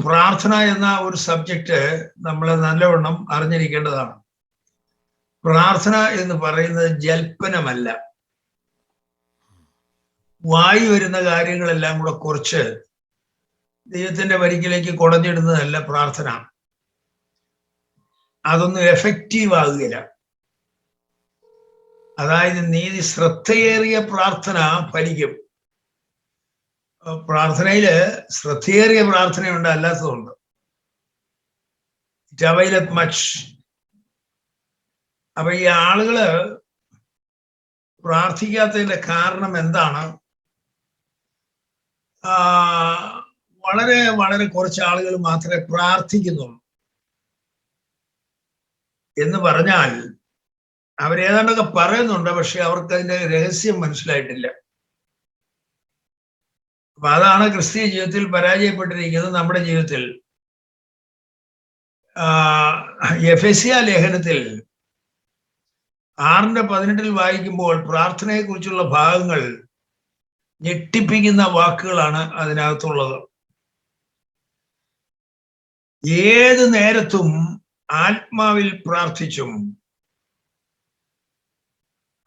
പ്രാർത്ഥന എന്ന ഒരു സബ്ജക്റ്റ് നമ്മൾ നല്ലവണ്ണം അറിഞ്ഞിരിക്കേണ്ടതാണ്. പ്രാർത്ഥന എന്ന് പറയുന്നത് ജൽപ്പനമല്ല. വായി വരുന്ന കാര്യങ്ങളെല്ലാം കൂടെ കുറച്ച് ദൈവത്തിന്റെ വരികിലേക്ക് കുടഞ്ഞിടുന്നതല്ല പ്രാർത്ഥന. അതൊന്നും എഫക്റ്റീവ് ആകുകയില്ല. അതായത് നീതി ശ്രദ്ധയേറിയ പ്രാർത്ഥന ഫലിക്കും. പ്രാർത്ഥനയില് ശ്രദ്ധയേറിയ പ്രാർത്ഥനയുണ്ട്, അല്ലാത്തതുണ്ട്. It അവൈലത്ത് much. അപ്പൊ ഈ ആളുകള് പ്രാർത്ഥിക്കാത്തതിന്റെ കാരണം എന്താണ്? വളരെ വളരെ കുറച്ച് ആളുകൾ മാത്രമേ പ്രാർത്ഥിക്കുന്നുള്ളൂ. എന്ന് പറഞ്ഞാൽ അവരേതാണ്ടൊക്കെ പറയുന്നുണ്ട്, പക്ഷെ അവർക്ക് അതിന്റെ രഹസ്യം മനസ്സിലായിട്ടില്ല. അപ്പൊ അതാണ് ക്രിസ്തീയ ജീവിതത്തിൽ പരാജയപ്പെട്ടിരിക്കുന്നത്. നമ്മുടെ ജീവിതത്തിൽ എഫെസ്യ ലേഖനത്തിൽ 6:18 വായിക്കുമ്പോൾ പ്രാർത്ഥനയെ കുറിച്ചുള്ള ഭാഗങ്ങൾ ഞെട്ടിപ്പിക്കുന്ന വാക്കുകളാണ് അതിനകത്തുള്ളത്. ഏത് നേരത്തും ആത്മാവിൽ പ്രാർത്ഥിച്ചും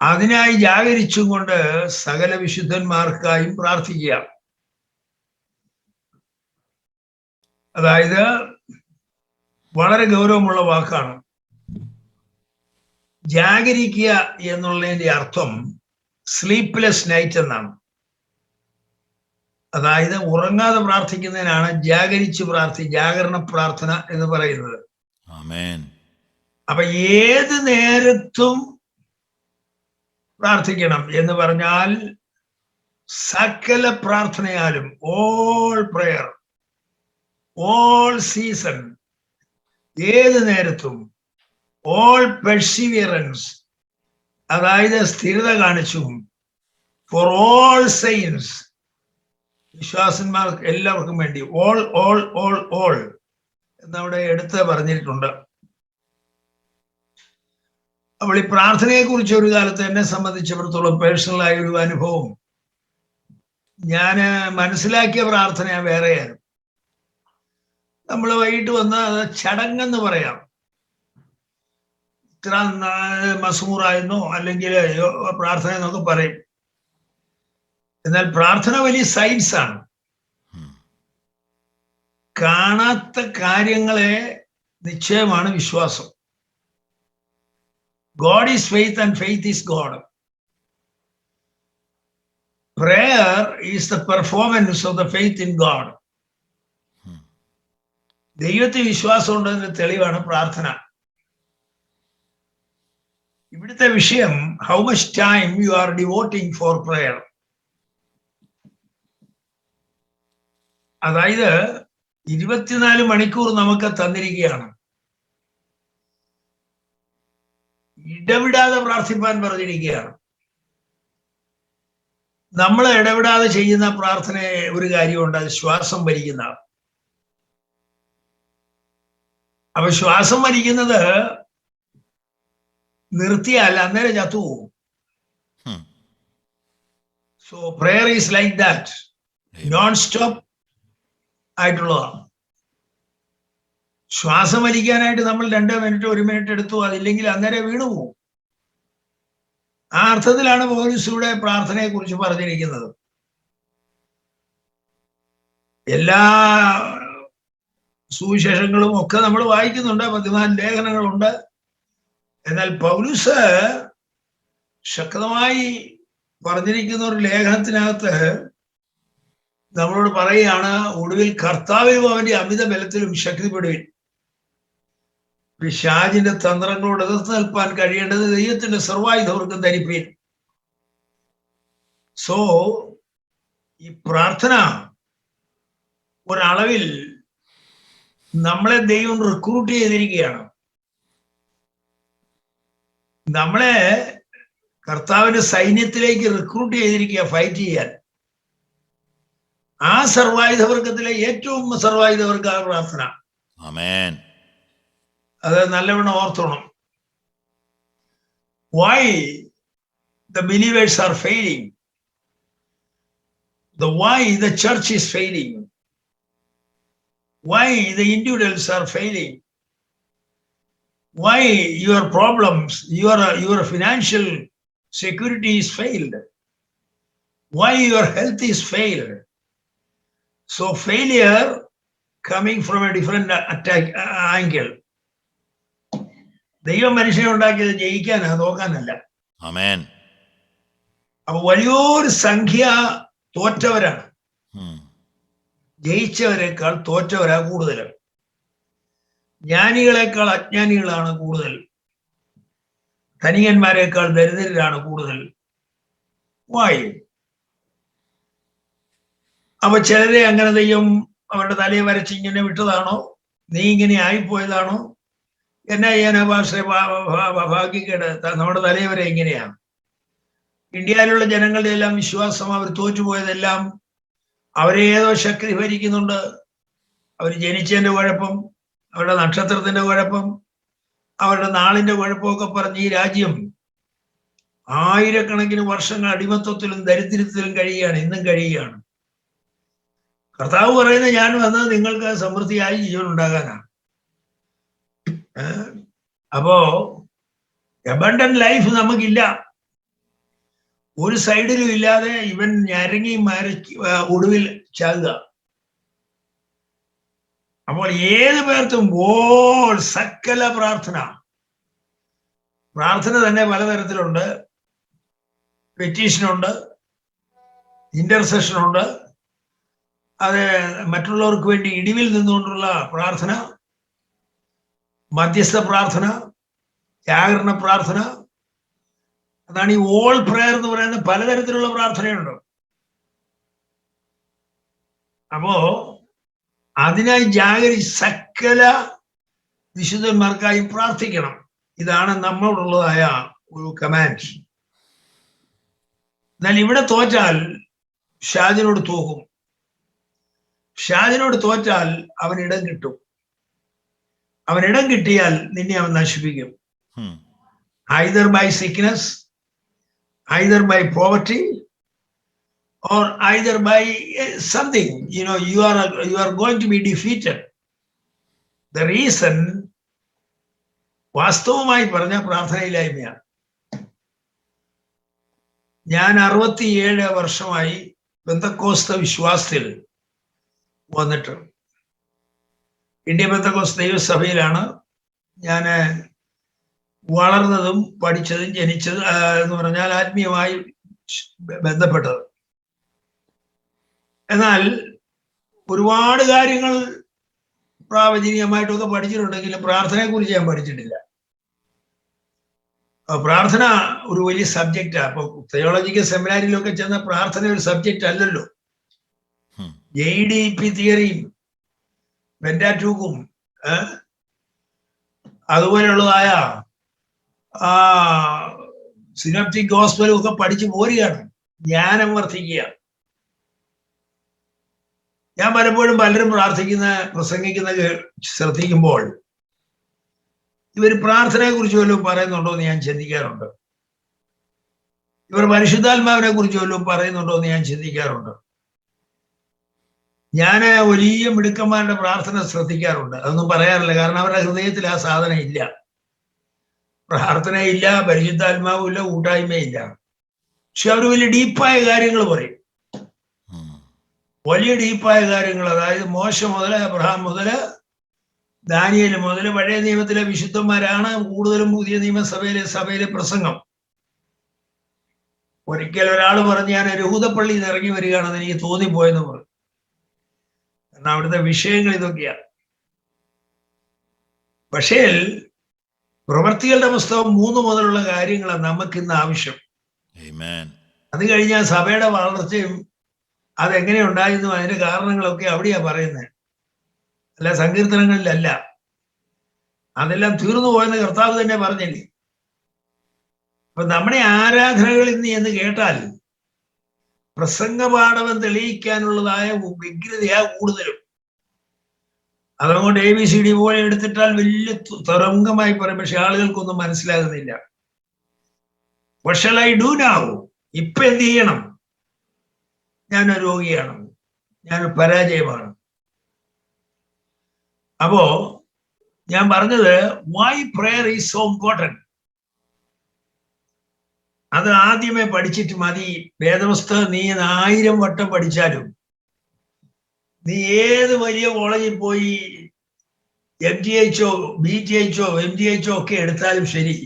അതിനായി ജാഗരിച്ചും കൊണ്ട് സകല വിശുദ്ധന്മാർക്കായും പ്രാർത്ഥിക്കുക. അതായത് വളരെ ഗൗരവമുള്ള വാക്കാണ്. ജാഗരിക്കുക എന്നുള്ളതിന്റെ അർത്ഥം സ്ലീപ്ലെസ് നൈറ്റ് എന്നാണ്. അതായത് ഉറങ്ങാതെ പ്രാർത്ഥിക്കുന്നതിനാണ് ജാഗരണ പ്രാർത്ഥന എന്ന് പറയുന്നത്. അപ്പൊ ഏത് നേരത്തും പ്രാർത്ഥിക്കണം എന്ന് പറഞ്ഞാൽ സകല പ്രാർത്ഥനയാലും, ഓൾ പ്രയർ, ഓൾ സീസൺ, ഏത് നേരത്തും, ഓൾ പെർസിവിയറൻസ്, അതായത് സ്ഥിരത കാണിച്ചും, ഫോർ ഓൾ സെയിൻസ്, വിശ്വാസന്മാർക്ക് എല്ലാവർക്കും വേണ്ടി, ഓൾ ഓൾ ഓൾ ഓൾ എന്നവിടെ എടുത്ത് പറഞ്ഞിട്ടുണ്ട്. അപ്പോൾ ഈ പ്രാർത്ഥനയെ കുറിച്ച് ഒരു കാലത്ത് എന്നെ സംബന്ധിച്ചിടത്തോളം പേഴ്സണലായ ഒരു അനുഭവം, ഞാൻ മനസ്സിലാക്കിയ പ്രാർത്ഥന വേറെയാണ്. നമ്മൾ വൈകിട്ട് വന്ന ചടങ്ങെന്ന് പറയാം. ഇത്ര മസൂറായെന്നോ അല്ലെങ്കിൽ പ്രാർത്ഥന എന്നൊക്കെ പറയും. എന്നാൽ പ്രാർത്ഥന വലിയ സയൻസ് ആണ്. കാണാത്ത കാര്യങ്ങളെ നിശ്ചയമാണ് വിശ്വാസം. God is faith and faith is God. Prayer is the performance of the faith in God. ദൈവത്തിൽ വിശ്വാസം ഉണ്ടെന്നതിന്റെ തെളിവാണ് പ്രാർത്ഥന. ഇവിടുത്തെ വിഷയം, how much time you are devoting for prayer. അതായത് 24 മണിക്കൂർ നമുക്ക് തന്നിരിക്കുകയാണ്. ഇടവിടാതെ പ്രാർത്ഥിപ്പാൻ പറഞ്ഞിരിക്കുകയാണ്. നമ്മൾ ഇടവിടാതെ ചെയ്യുന്ന പ്രാർത്ഥന ഒരു കാര്യമുണ്ട്, അത് ശ്വാസം വലിക്കുന്ന. അപ്പൊ ശ്വാസം വലിക്കുന്നത് നിർത്തിയാൽ അന്നേരം ചത്തുപോകും. So prayer is like that, non stop ആയിട്ടുള്ളതാണ്. ശ്വാസം വലിക്കാനായിട്ട് നമ്മൾ 2 മിനിറ്റ് 1 മിനിറ്റ് എടുത്തു, അതില്ലെങ്കിൽ അന്നേരം വീണുപോകും. ആ അർത്ഥത്തിലാണ് പൗലോസ് ഇവിടെ പ്രാർത്ഥനയെ കുറിച്ച് പറഞ്ഞിരിക്കുന്നത്. എല്ലാ സുവിശേഷങ്ങളും ഒക്കെ നമ്മൾ വായിക്കുന്നുണ്ട്, 14 ലേഖനങ്ങളുണ്ട്. എന്നാൽ പൗലോസ് ശക്തമായി പറഞ്ഞിരിക്കുന്ന ഒരു ലേഖനത്തിനകത്ത് നമ്മളോട് പറയുകയാണ്, ഒടുവിൽ കർത്താവിലും അവന്റെ അമിത ബലത്തിലും ശക്തിപ്പെടുവിൻ. പിശാചിന്റെ തന്ത്രങ്ങളോട് എതിർത്ത് നിൽപ്പാൻ കഴിയേണ്ടത് ദൈവത്തിന്റെ സർവായുധവർക്കും ധരിപ്പീൻ. സോ ഈ പ്രാർത്ഥന ഒരളവിൽ നമ്മളെ ദൈവം റിക്രൂട്ട് ചെയ്തിരിക്കുകയാണ്. നമ്മളെ കർത്താവിന്റെ സൈന്യത്തിലേക്ക് റിക്രൂട്ട് ചെയ്തിരിക്കുക, ഫൈറ്റ് ചെയ്യാൻ. ആ സർവായുധവർഗത്തിലെ ഏറ്റവും സർവായുധവർഗ പ്രാർത്ഥന. ആമേൻ. അത് നല്ലവണ്ണം ഓർത്തോണം. Why the believers are failing? Why the church is failing? Why the individuals are failing? Why your problems, your financial security is failed? Why your health is failed? So failure coming from a different attack angle. ദൈവം മനുഷ്യനെ ഉണ്ടാക്കിയത് ജയിക്കാനാ, നോക്കാനല്ല. ആമേൻ. അപ്പൊ വലിയൊരു സംഖ്യ തോറ്റവരാണ്. ജയിച്ചവരെക്കാൾ തോറ്റവരാ കൂടുതൽ. ജ്ഞാനികളെക്കാൾ അജ്ഞാനികളാണ് കൂടുതൽ. ധനികന്മാരെക്കാൾ ദരിദ്രരാണ് കൂടുതൽ. വായി അപ്പൊ ചിലരെ അങ്ങനെ ദൈവം അവരുടെ തലയെ വരച്ച് ഇങ്ങനെ വിട്ടതാണോ? നീ ഇങ്ങനെ ആയിപ്പോയതാണോ? എന്നാ ചെയ്യാനാ ഭാഗ്യക്കേട്, നമ്മുടെ തലയെ വരെ ഇങ്ങനെയാണ്. ഇന്ത്യയിലുള്ള ജനങ്ങളുടെ എല്ലാം വിശ്വാസം അവർ തോറ്റുപോയതെല്ലാം അവരെ ഏതോ ശക്തി ഭരിക്കുന്നുണ്ട്. അവർ ജനിച്ചതിന്റെ കുഴപ്പം, അവരുടെ നക്ഷത്രത്തിന്റെ കുഴപ്പം, അവരുടെ നാളിന്റെ കുഴപ്പമൊക്കെ പറഞ്ഞ് ഈ രാജ്യം ആയിരക്കണക്കിന് വർഷങ്ങൾ അടിമത്വത്തിലും ദരിദ്രത്തിലും കഴിയുകയാണ്, ഇന്നും കഴിയുകയാണ്. കർത്താവ് പറയുന്നത് ഞാൻ വന്നത് നിങ്ങൾക്ക് സമൃദ്ധിയായി ജീവൻ ഉണ്ടാകാനാണ്. അപ്പോ അബണ്ടന്റ് ലൈഫ് നമുക്കില്ല, ഒരു സൈഡിലും ഇല്ലാതെ ഇവൻ ഞരങ്ങി ഒടുവിൽ ചാകുക. അപ്പോൾ ഏത് പേർത്തും സകല പ്രാർത്ഥന തന്നെ പലതരത്തിലുണ്ട്. പെറ്റീഷനുണ്ട്, ഇന്റർസെഷനുണ്ട്, അത് മറ്റുള്ളവർക്ക് വേണ്ടി ഇടിവിൽ നിന്നുകൊണ്ടുള്ള പ്രാർത്ഥന, മധ്യസ്ഥ പ്രാർത്ഥന, ജാഗരണ പ്രാർത്ഥന. അതാണ് ഈ ഓൾ പ്രയർ എന്ന് പറയുന്ന പലതരത്തിലുള്ള പ്രാർത്ഥനയുണ്ട്. അപ്പോ അതിനായി സകല വിശുദ്ധന്മാർക്കായി പ്രാർത്ഥിക്കണം. ഇതാണ് നമ്മളോടുള്ളതായ ഒരു കമാൻഡ്. എന്നാൽ ഇവിടെ തോറ്റാൽ ഷാജിനോട് തോക്കും. ഷാജിനോട് തോറ്റാൽ അവനിടം കിട്ടും. അവനിടം കിട്ടിയാൽ നിന്നെ അവൻ നശിപ്പിക്കും. either by sickness, either by poverty, or either by something. You are going to be defeated. The reason വാസ്തവമായി പറഞ്ഞ പ്രാർത്ഥനയില്ലായ്മയാണ്. ഞാൻ 67 വർഷമായി പെന്തക്കോസ്ത വിശ്വാസത്തിൽ വന്നിട്ട് ഇന്ത്യ പെന്തക്കോസ്ത ദൈവസഭയിലാണ് ഞാൻ വളർന്നതും പഠിച്ചതും ജനിച്ചത് എന്ന് പറഞ്ഞാൽ ആത്മീയമായി ബന്ധപ്പെട്ടത്. എന്നാൽ ഒരുപാട് കാര്യങ്ങൾ പ്രാവചനികമായിട്ടൊക്കെ പഠിച്ചിട്ടുണ്ടെങ്കിലും പ്രാർത്ഥനയെ കുറിച്ച് ഞാൻ പഠിച്ചിട്ടില്ല. പ്രാർത്ഥന ഒരു വലിയ സബ്ജക്റ്റാ. അപ്പൊ തിയോളജിക്കൽ സെമിനാരിലൊക്കെ ചെന്ന പ്രാർത്ഥന ഒരു സബ്ജക്റ്റ് അല്ലല്ലോ. JDP തിയറിയും പെന്റാറ്റൂക്കും അതുപോലെയുള്ളതായ സിനോപ്റ്റിക് ഗോസ്പലും ഒക്കെ പഠിച്ചു പോരുകയാണ്, ജ്ഞാനം വർദ്ധിക്കുക. ഞാൻ പലപ്പോഴും പലരും പ്രസംഗിക്കുന്ന ശ്രദ്ധിക്കുമ്പോൾ ഇവർ പ്രാർത്ഥനയെ കുറിച്ച് വല്ലതും പറയുന്നുണ്ടോ എന്ന് ഞാൻ ചിന്തിക്കാറുണ്ട്. ഇവർ പരിശുദ്ധാത്മാവിനെ കുറിച്ച് വല്ലതും പറയുന്നുണ്ടോ എന്ന് ഞാൻ ചിന്തിക്കാറുണ്ട്. ഞാൻ വലിയ മിടുക്കന്മാരുടെ പ്രാർത്ഥന ശ്രദ്ധിക്കാറുണ്ട്. അതൊന്നും പറയാറില്ല, കാരണം അവരുടെ ഹൃദയത്തിൽ ആ സാധനം ഇല്ല. പ്രാർത്ഥനയില്ല, പരിശുദ്ധാത്മാവില്ല, കൂട്ടായ്മയില്ല. പക്ഷെ അവർ വലിയ ഡീപ്പായ കാര്യങ്ങൾ പറയും, വലിയ ഡീപ്പായ കാര്യങ്ങൾ. അതായത് മോശ മുതല്, അബ്രഹാം മുതല്, ദാനിയേൽ മുതല് പഴയ നിയമത്തിലെ വിശുദ്ധന്മാരാണ് കൂടുതലും പുതിയ സഭയിലെ പ്രസംഗം. ഒരിക്കൽ ഒരാൾ പറഞ്ഞ് ഞാൻ രഹൂദപ്പള്ളിയിൽ നിന്ന് ഇറങ്ങി വരികയാണെന്ന് എനിക്ക് തോന്നിപ്പോയെന്ന് പറഞ്ഞു. കാരണം അവിടുത്തെ വിഷയങ്ങൾ ഇതൊക്കെയാണ്. പക്ഷേ പ്രവൃത്തികളുടെ പുസ്തകം 3 മുതലുള്ള കാര്യങ്ങളാണ് നമുക്കിന്ന് ആവശ്യം. അത് കഴിഞ്ഞാൽ സഭയുടെ വളർച്ചയും അതെങ്ങനെ ഉണ്ടായിരുന്നു അതിന്റെ കാരണങ്ങളൊക്കെ അവിടെയാ പറയുന്നത്, അല്ല സങ്കീർത്തനങ്ങളിലല്ല. അതെല്ലാം തീർന്നു പോയെന്ന് കർത്താവ് തന്നെ പറഞ്ഞില്ലേ. അപ്പൊ നമ്മുടെ ആരാധനകൾ ഇന്ന് എന്ന് കേട്ടാൽ പ്രസംഗപാഠവം തെളിയിക്കാനുള്ളതായ വ്യഗ്രതയാ കൂടുതലും. അതുകൊണ്ട് ABCD പോലെ എടുത്തിട്ടാൽ വലിയ തരംഗമായി പറയും, പക്ഷെ ആളുകൾക്കൊന്നും മനസ്സിലാകുന്നില്ല. What shall I do now? ഇപ്പൊ എന്ത് ചെയ്യണം? ഞാനൊരു രോഗിയാണ്, ഞാനൊരു പരാജയമാണ്. അപ്പോ ഞാൻ പറഞ്ഞത് why prayer is so important. അത് ആദ്യമേ പഠിച്ചിട്ട് മതി. വേദപുസ്തകം നീ 1000 വട്ടം പഠിച്ചാലും, നീ ഏത് വലിയ കോളേജിൽ പോയി MTHO BTHO MTHO ഒക്കെ എടുത്താലും ശരി,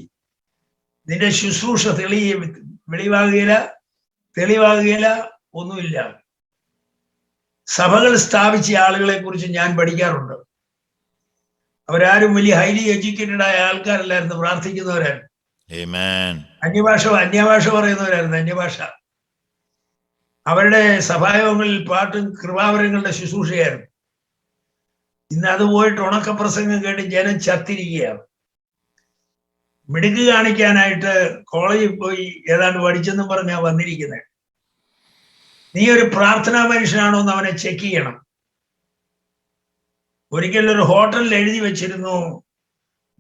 നിന്റെ ശുശ്രൂഷ തെളിവാകുകയില്ല, ഒന്നുമില്ല. സഭകൾ സ്ഥാപിച്ച ആളുകളെ കുറിച്ച് ഞാൻ പഠിക്കാറുണ്ട്. അവരാരും വലിയ ഹൈലി എഡ്യൂക്കേറ്റഡ് ആയ ആൾക്കാരല്ലായിരുന്നു, പ്രാർത്ഥിക്കുന്നവരായിരുന്നു. അന്യഭാഷ പറയുന്നവരായിരുന്നു, അന്യഭാഷ. അവരുടെ സഭായോഗങ്ങളിൽ പാട്ടും കൃപാവരങ്ങളുടെ ശുശ്രൂഷയായിരുന്നു. ഇന്ന് അത് പോയിട്ട് ഉണക്കപ്രസംഗം കേട്ട് ജനം ചത്തിരിക്കുകയാണ്. മിടുക്ക് കാണിക്കാനായിട്ട് കോളേജിൽ പോയി ഏതാണ്ട് പഠിച്ചെന്നും പറഞ്ഞാ വന്നിരിക്കുന്നത്. നീ ഒരു പ്രാർത്ഥനാ മനുഷ്യനാണോ എന്ന് അവനെ ചെക്ക് ചെയ്യണം. ഒരിക്കലും ഒരു ഹോട്ടലിൽ എഴുതി വെച്ചിരുന്നു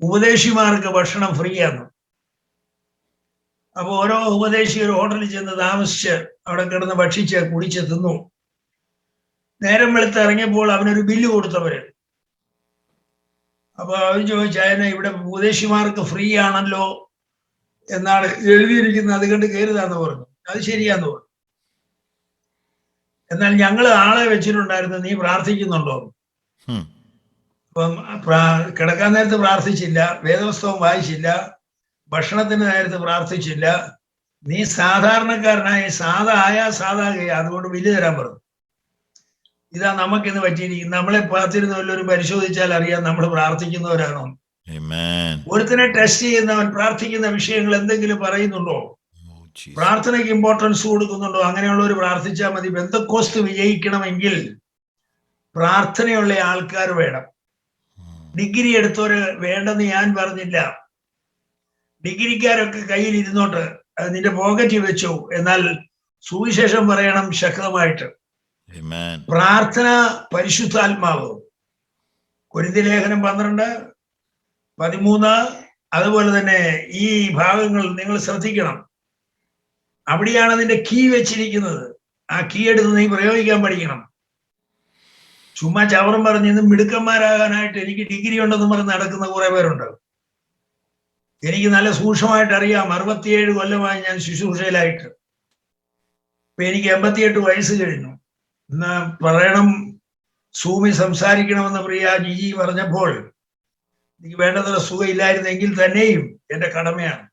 ഉപദേശിമാർക്ക് ഭക്ഷണം ഫ്രീ ആണ്. അപ്പൊ ഓരോ ഉപദേശി ഒരു ഹോട്ടലിൽ ചെന്ന് താമസിച്ച് അവിടെ കിടന്ന് ഭക്ഷിച്ച് കുടിച്ച് തിന്നു. നേരം വെളുത്ത് ഇറങ്ങിയപ്പോൾ അവനൊരു ബില്ല് കൊടുത്തവര്. അപ്പൊ അവർ ചോദിച്ചു, അതിനെ ഇവിടെ ഉപദേശിമാർക്ക് ഫ്രീ ആണല്ലോ എന്നാണ് എഴുതിയിരിക്കുന്നത്, അത് കണ്ട് കയറുതാന്ന് പറഞ്ഞു. അത് ശരിയാന്ന് പറഞ്ഞു. എന്നാൽ ഞങ്ങൾ ആളെ വെച്ചിട്ടുണ്ടായിരുന്നു, നീ പ്രാർത്ഥിക്കുന്നുണ്ടോ? അപ്പം കിടക്കാൻ നേരത്ത് പ്രാർത്ഥിച്ചില്ല, വേദപുസ്തകം വായിച്ചില്ല, ഭക്ഷണത്തിന് നേരത്ത് പ്രാർത്ഥിച്ചില്ല. നീ സാധാരണക്കാരനായി സാധാകയ, അതുകൊണ്ട് ബില്ല് തരാൻ പറഞ്ഞു. ഇതാ നമുക്കിന്ന് പറ്റിയിരിക്കുന്നത്. നമ്മളെ പാത്തിരുന്ന വല്ലവരും പരിശോധിച്ചാൽ അറിയാം നമ്മൾ പ്രാർത്ഥിക്കുന്നവരാണോ. ഒരുത്തിനെ ടെസ്റ്റ് ചെയ്യുന്നവൻ പ്രാർത്ഥിക്കുന്ന വിഷയങ്ങൾ എന്തെങ്കിലും പറയുന്നുണ്ടോ, പ്രാർത്ഥനയ്ക്ക് ഇമ്പോർട്ടൻസ് കൊടുക്കുന്നുണ്ടോ? അങ്ങനെയുള്ളവർ പ്രാർത്ഥിച്ചാൽ മതി. പെന്തക്കോസ്ത് വിജയിക്കണമെങ്കിൽ പ്രാർത്ഥനയുള്ള ആൾക്കാർ വേണം. ഡിഗ്രി എടുത്തവര് വേണ്ടെന്ന് ഞാൻ പറഞ്ഞില്ല. ഡിഗ്രിക്കാരൊക്കെ കയ്യിൽ ഇരുന്നോട്ട്, അത് നിന്റെ പോക്കറ്റിൽ വെച്ചു. എന്നാൽ സുവിശേഷം പറയണം ശക്തമായിട്ട്. പ്രാർത്ഥന പരിശുദ്ധാത്മാവ്. കൊരിന്ത്യർ ലേഖനം 12:13 അതുപോലെ തന്നെ ഈ ഭാഗങ്ങൾ നിങ്ങൾ ശ്രദ്ധിക്കണം. അവിടെയാണ് അതിന്റെ കീ വെച്ചിരിക്കുന്നത്. ആ കീ എടുത്ത് നീ പ്രയോഗിക്കാൻ പഠിക്കണം. ചുമ്മാ ചവറും പറഞ്ഞ് ഇന്ന് മിടുക്കന്മാരാകാനായിട്ട് എനിക്ക് ഡിഗ്രി ഉണ്ടെന്ന് പറഞ്ഞ് നടക്കുന്ന കുറെ പേരുണ്ട്. എനിക്ക് നല്ല സൂക്ഷ്മമായിട്ട് അറിയാം. 67 കൊല്ലമായി ഞാൻ ശുശ്രൂഷയിലായിട്ട്. ഇപ്പൊ എനിക്ക് 88 വയസ്സ് കഴിഞ്ഞു. ഇന്ന് പറയണം, സൂമി സംസാരിക്കണമെന്ന് പ്രിയ ജിജി പറഞ്ഞപ്പോൾ എനിക്ക് വേണ്ടത്ര സുഖം ഇല്ലായിരുന്നെങ്കിൽ തന്നെയും എന്റെ കടമയാണ്.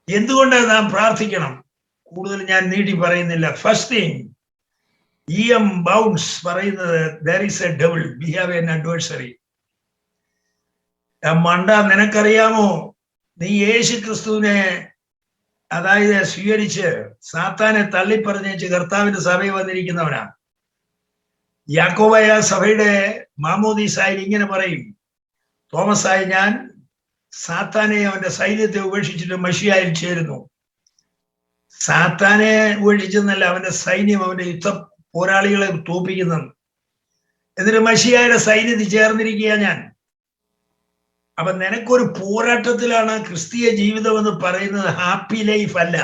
എന്തുകൊണ്ട് നാം പ്രാർത്ഥിക്കണം? കൂടുതൽ ഞാൻ നീട്ടി പറയുന്നില്ല. First thing, E.M. ബൗൺസ് പറയുന്നത്, there is a devil, we have an adversary. മണ്ട, നിനക്കറിയാമോ, നീ യേശു ക്രിസ്തുവിനെ അതായത് സ്വീകരിച്ച് സാത്താനെ തള്ളിപ്പറഞ്ഞേച്ച് കർത്താവിന്റെ സഭയിൽ വന്നിരിക്കുന്നവനാ. യാക്കോബായ സഭയുടെ മാമോദീസായി ഇങ്ങനെ പറയും, തോമസായി ഞാൻ സാത്താനെ അവന്റെ സൈന്യത്തെ ഉപേക്ഷിച്ചിട്ട് മശിയായിൽ ചേരുന്നു. സാത്താനെ ഉപേക്ഷിച്ചെന്നല്ല, അവന്റെ സൈന്യം, അവന്റെ യുദ്ധ പോരാളികളെ തോപ്പിക്കുന്നു. എന്നിട്ട് മശിയായുടെ സൈന്യത്തിൽ ചേർന്നിരിക്കുക ഞാൻ. അപ്പൊ നിനക്കൊരു പോരാട്ടത്തിലാണ് ക്രിസ്തീയ ജീവിതം എന്ന് പറയുന്നത്. ഹാപ്പി ലൈഫ് അല്ല.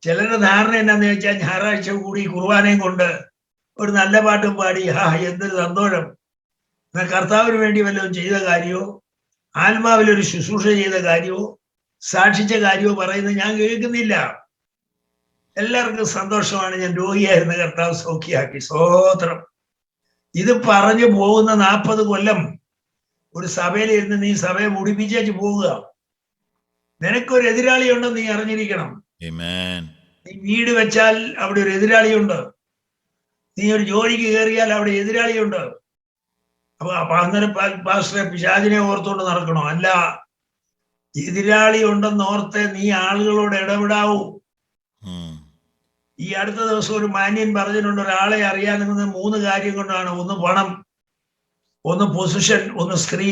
ചിലരുടെ ധാരണ എന്നാന്ന് ചോദിച്ചാൽ, ഞായറാഴ്ച കൂടി കുർബാനയും കൊണ്ട് ഒരു നല്ല പാട്ടും പാടി എന്തൊരു സന്തോഷം, എന്നാൽ കർത്താവിന് വേണ്ടി വല്ലതും ചെയ്ത കാര്യമോ, ആത്മാവിലൊരു ശുശ്രൂഷ ചെയ്ത കാര്യമോ, സാക്ഷിച്ച കാര്യമോ പറയുന്നത് ഞാൻ കേൾക്കുന്നില്ല. എല്ലാവർക്കും സന്തോഷമാണ്, ഞാൻ രോഗിയായിരുന്ന കർത്താവ് സൗഖ്യമാക്കി, സ്തോത്രം. ഇത് പറഞ്ഞു പോകുന്ന 40 കൊല്ലം ഒരു സഭയിലിരുന്ന് നീ സഭയെ മുടിപ്പിച്ചേച്ച് പോവുക. നിനക്കൊരു എതിരാളി ഉണ്ടെന്ന് നീ അറിഞ്ഞിരിക്കണം. നീ വീട് വെച്ചാൽ അവിടെ ഒരു എതിരാളിയുണ്ട്. നീ ഒരു ജോലിക്ക് കയറിയാൽ അവിടെ എതിരാളിയുണ്ട്. അപ്പൊ അന്നേരം പാസ്റ്ററെ പിശാചിനെ ഓർത്തുകൊണ്ട് നടക്കണോ? അല്ല, എതിരാളി ഉണ്ടെന്ന് ഓർത്ത് നീ ആളുകളോട് ഇടപെടാവൂ. ഈ അടുത്ത ദിവസം ഒരു മാന്യൻ പറഞ്ഞിട്ടുണ്ട്, ഒരാളെ അറിയാനെന്നത് 3 കാര്യം കൊണ്ടാണ്. ഒന്ന് പണം, ഒന്ന് പൊസിഷൻ, ഒന്ന് സ്ത്രീ.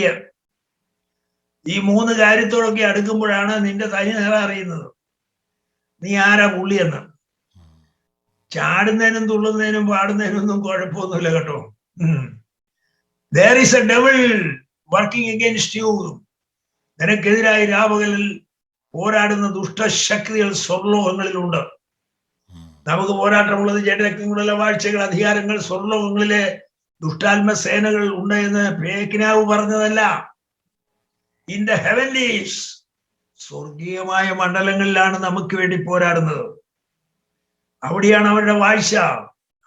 ഈ 3 കാര്യത്തോടൊക്കെ അടുക്കുമ്പോഴാണ് നിന്റെ തനി നിറ അറിയുന്നത്, നീ ആരാ പുള്ളിയെന്ന്. ചാടുന്നതിനും തുള്ളുന്നതിനും പാടുന്നതിനും ഒന്നും കുഴപ്പമൊന്നുമില്ല കേട്ടോ. There is a devil working against you. നിനക്കെതിരായി രാപകലിൽ പോരാടുന്ന ദുഷ്ടശക്തികൾ സ്വർലോകങ്ങളിലുണ്ട്. നമുക്ക് പോരാട്ടമുള്ളത് ജഡരക്തങ്ങളുള്ള വാഴ്ചകൾ, അധികാരങ്ങൾ, സ്വർലോകങ്ങളിലെ ദുഷ്ടാത്മ സേനകൾ ഉണ്ട് എന്ന് പേക്കിനാവ് പറഞ്ഞതല്ല. ഇൻ ദ ഹെവൻലീസ്, സ്വർഗീയമായ മണ്ഡലങ്ങളിലാണ് നമുക്ക് വേണ്ടി പോരാടുന്നത്. അവിടെയാണ് അവരുടെ വാഴ്ച,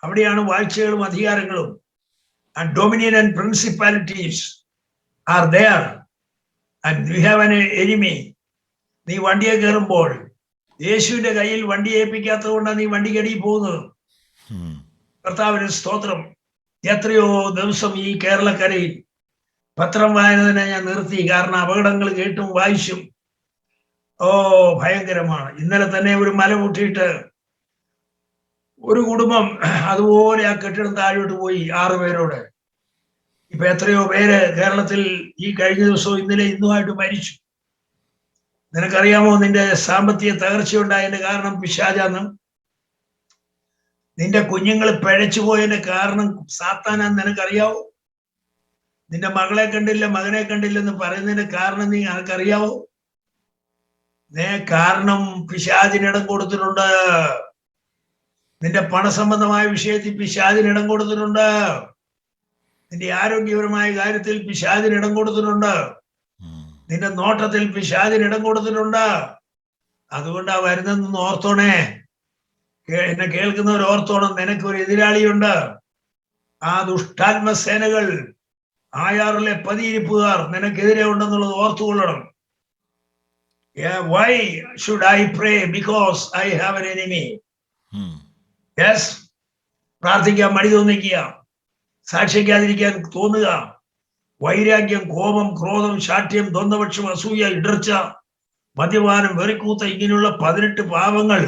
അവിടെയാണ് വാഴ്ചകളും അധികാരങ്ങളും. And dominion and principalities are there, and we have an enemy. നീ വണ്ടിയെ കയറുമ്പോൾ യേശുവിന്റെ കയ്യിൽ വണ്ടി ഏൽപ്പിക്കാത്തത് കൊണ്ടാണ് നീ വണ്ടി കടി പോകുന്നത്. കർത്താവിന് സ്തോത്രം. എത്രയോ ദിവസം ഈ കേരളക്കരയിൽ പത്രം വായനതിനെ ഞാൻ നിർത്തി. കാരണം അപകടങ്ങൾ കേട്ടും വായിച്ചും ഭയങ്കരമാണ്. ഇന്നലെ തന്നെ ഒരു മല പൊട്ടിയിട്ട് ഒരു കുടുംബം അതുപോലെ ആ കെട്ടിടം താഴോട്ട് പോയി 6 പേരോട്. ഇപ്പൊ എത്രയോ പേര് കേരളത്തിൽ ഈ കഴിഞ്ഞ ദിവസവും ഇന്നലെ ഇന്നുമായിട്ട് മരിച്ചു. നിനക്കറിയാമോ നിന്റെ സാമ്പത്തിക തകർച്ചയുണ്ടായതിന്റെ കാരണം പിശാചാന്ന്? നിന്റെ കുഞ്ഞുങ്ങൾ പിഴച്ചു പോയതിന്റെ കാരണം സാത്താനാന്ന് നിനക്കറിയാവോ? നിന്റെ മകളെ കണ്ടില്ല മകനെ കണ്ടില്ലെന്ന് പറയുന്നതിന്റെ കാരണം നീ നിനക്കറിയാവോ? കാരണം പിശാചിനിടം കൊടുത്തിട്ടുണ്ട്. നിന്റെ പണസംബന്ധമായ വിഷയത്തിൽ പിശാചിനിടം കൊടുത്തിട്ടുണ്ട്. നിന്റെ ആരോഗ്യപരമായ കാര്യത്തിൽ പിശാചിനിടം കൊടുത്തിട്ടുണ്ട്. നിന്റെ നോട്ടത്തിൽ പിശാചിനിടം കൊടുത്തിട്ടുണ്ട്. അതുകൊണ്ടാ വരുന്നതെന്ന് ഓർത്തോണേ. എന്നെ കേൾക്കുന്നവർ ഓർത്തോണം, നിനക്കൊരു എതിരാളിയുണ്ട്. ആ ദുഷ്ടാത്മ സേനകൾ, ആയാറിലെ പതിയിരിപ്പുകാർ നിനക്കെതിരെ ഉണ്ടെന്നുള്ളത് ഓർത്തുകൊള്ളണം. Why should I pray? Because I have an enemy. Yes, പ്രാർത്ഥിക്കാൻ മടി തോന്നിക്കുക, സാക്ഷിക്കാതിരിക്കാൻ തോന്നുക, വൈരാഗ്യം, കോപം, ക്രോധം, ശാഠ്യം, ദ്വന്ദ്വപക്ഷം, അസൂയ, ഇടർച്ച, മദ്യപാനം, വെറിക്കൂത്ത, ഇങ്ങനെയുള്ള 18 പാപങ്ങൾ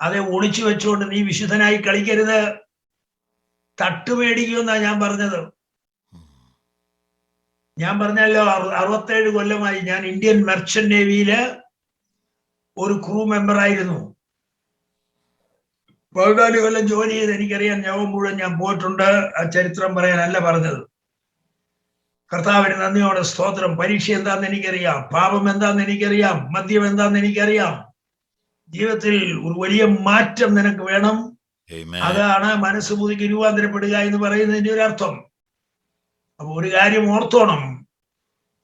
അതെ ഒളിച്ചു വെച്ചുകൊണ്ട് നീ വിശുദ്ധനായി കളിക്കരുത്. തട്ടുമേടിക്കുമെന്നാ ഞാൻ പറഞ്ഞത്. ഞാൻ പറഞ്ഞല്ലോ, 67 കൊല്ലമായി ഞാൻ ഇന്ത്യൻ മെർച്ചന്റ് നേവിയില് ഒരു ക്രൂ മെമ്പർ ആയിരുന്നു. 14 കൊല്ലം ജോലി ചെയ്ത് എനിക്കറിയാം. ലോകം മുഴുവൻ ഞാൻ പോയിട്ടുണ്ട്. ആ ചരിത്രം പറയാനല്ല പറഞ്ഞത്. കർത്താവിന് നന്ദിയോടെ സ്തോത്രം. പരീക്ഷ എന്താന്ന് എനിക്കറിയാം, പാപം എന്താന്ന് എനിക്കറിയാം, മദ്യം എന്താന്ന് എനിക്കറിയാം. ജീവിതത്തിൽ ഒരു വലിയ മാറ്റം നിനക്ക് വേണം. അതാണ് മനസ്സ് പുതുക്കി രൂപാന്തരപ്പെടുക എന്ന് പറയുന്നതിന്റെ ഒരു അർത്ഥം. അപ്പൊ ഒരു കാര്യം ഓർത്തോണം,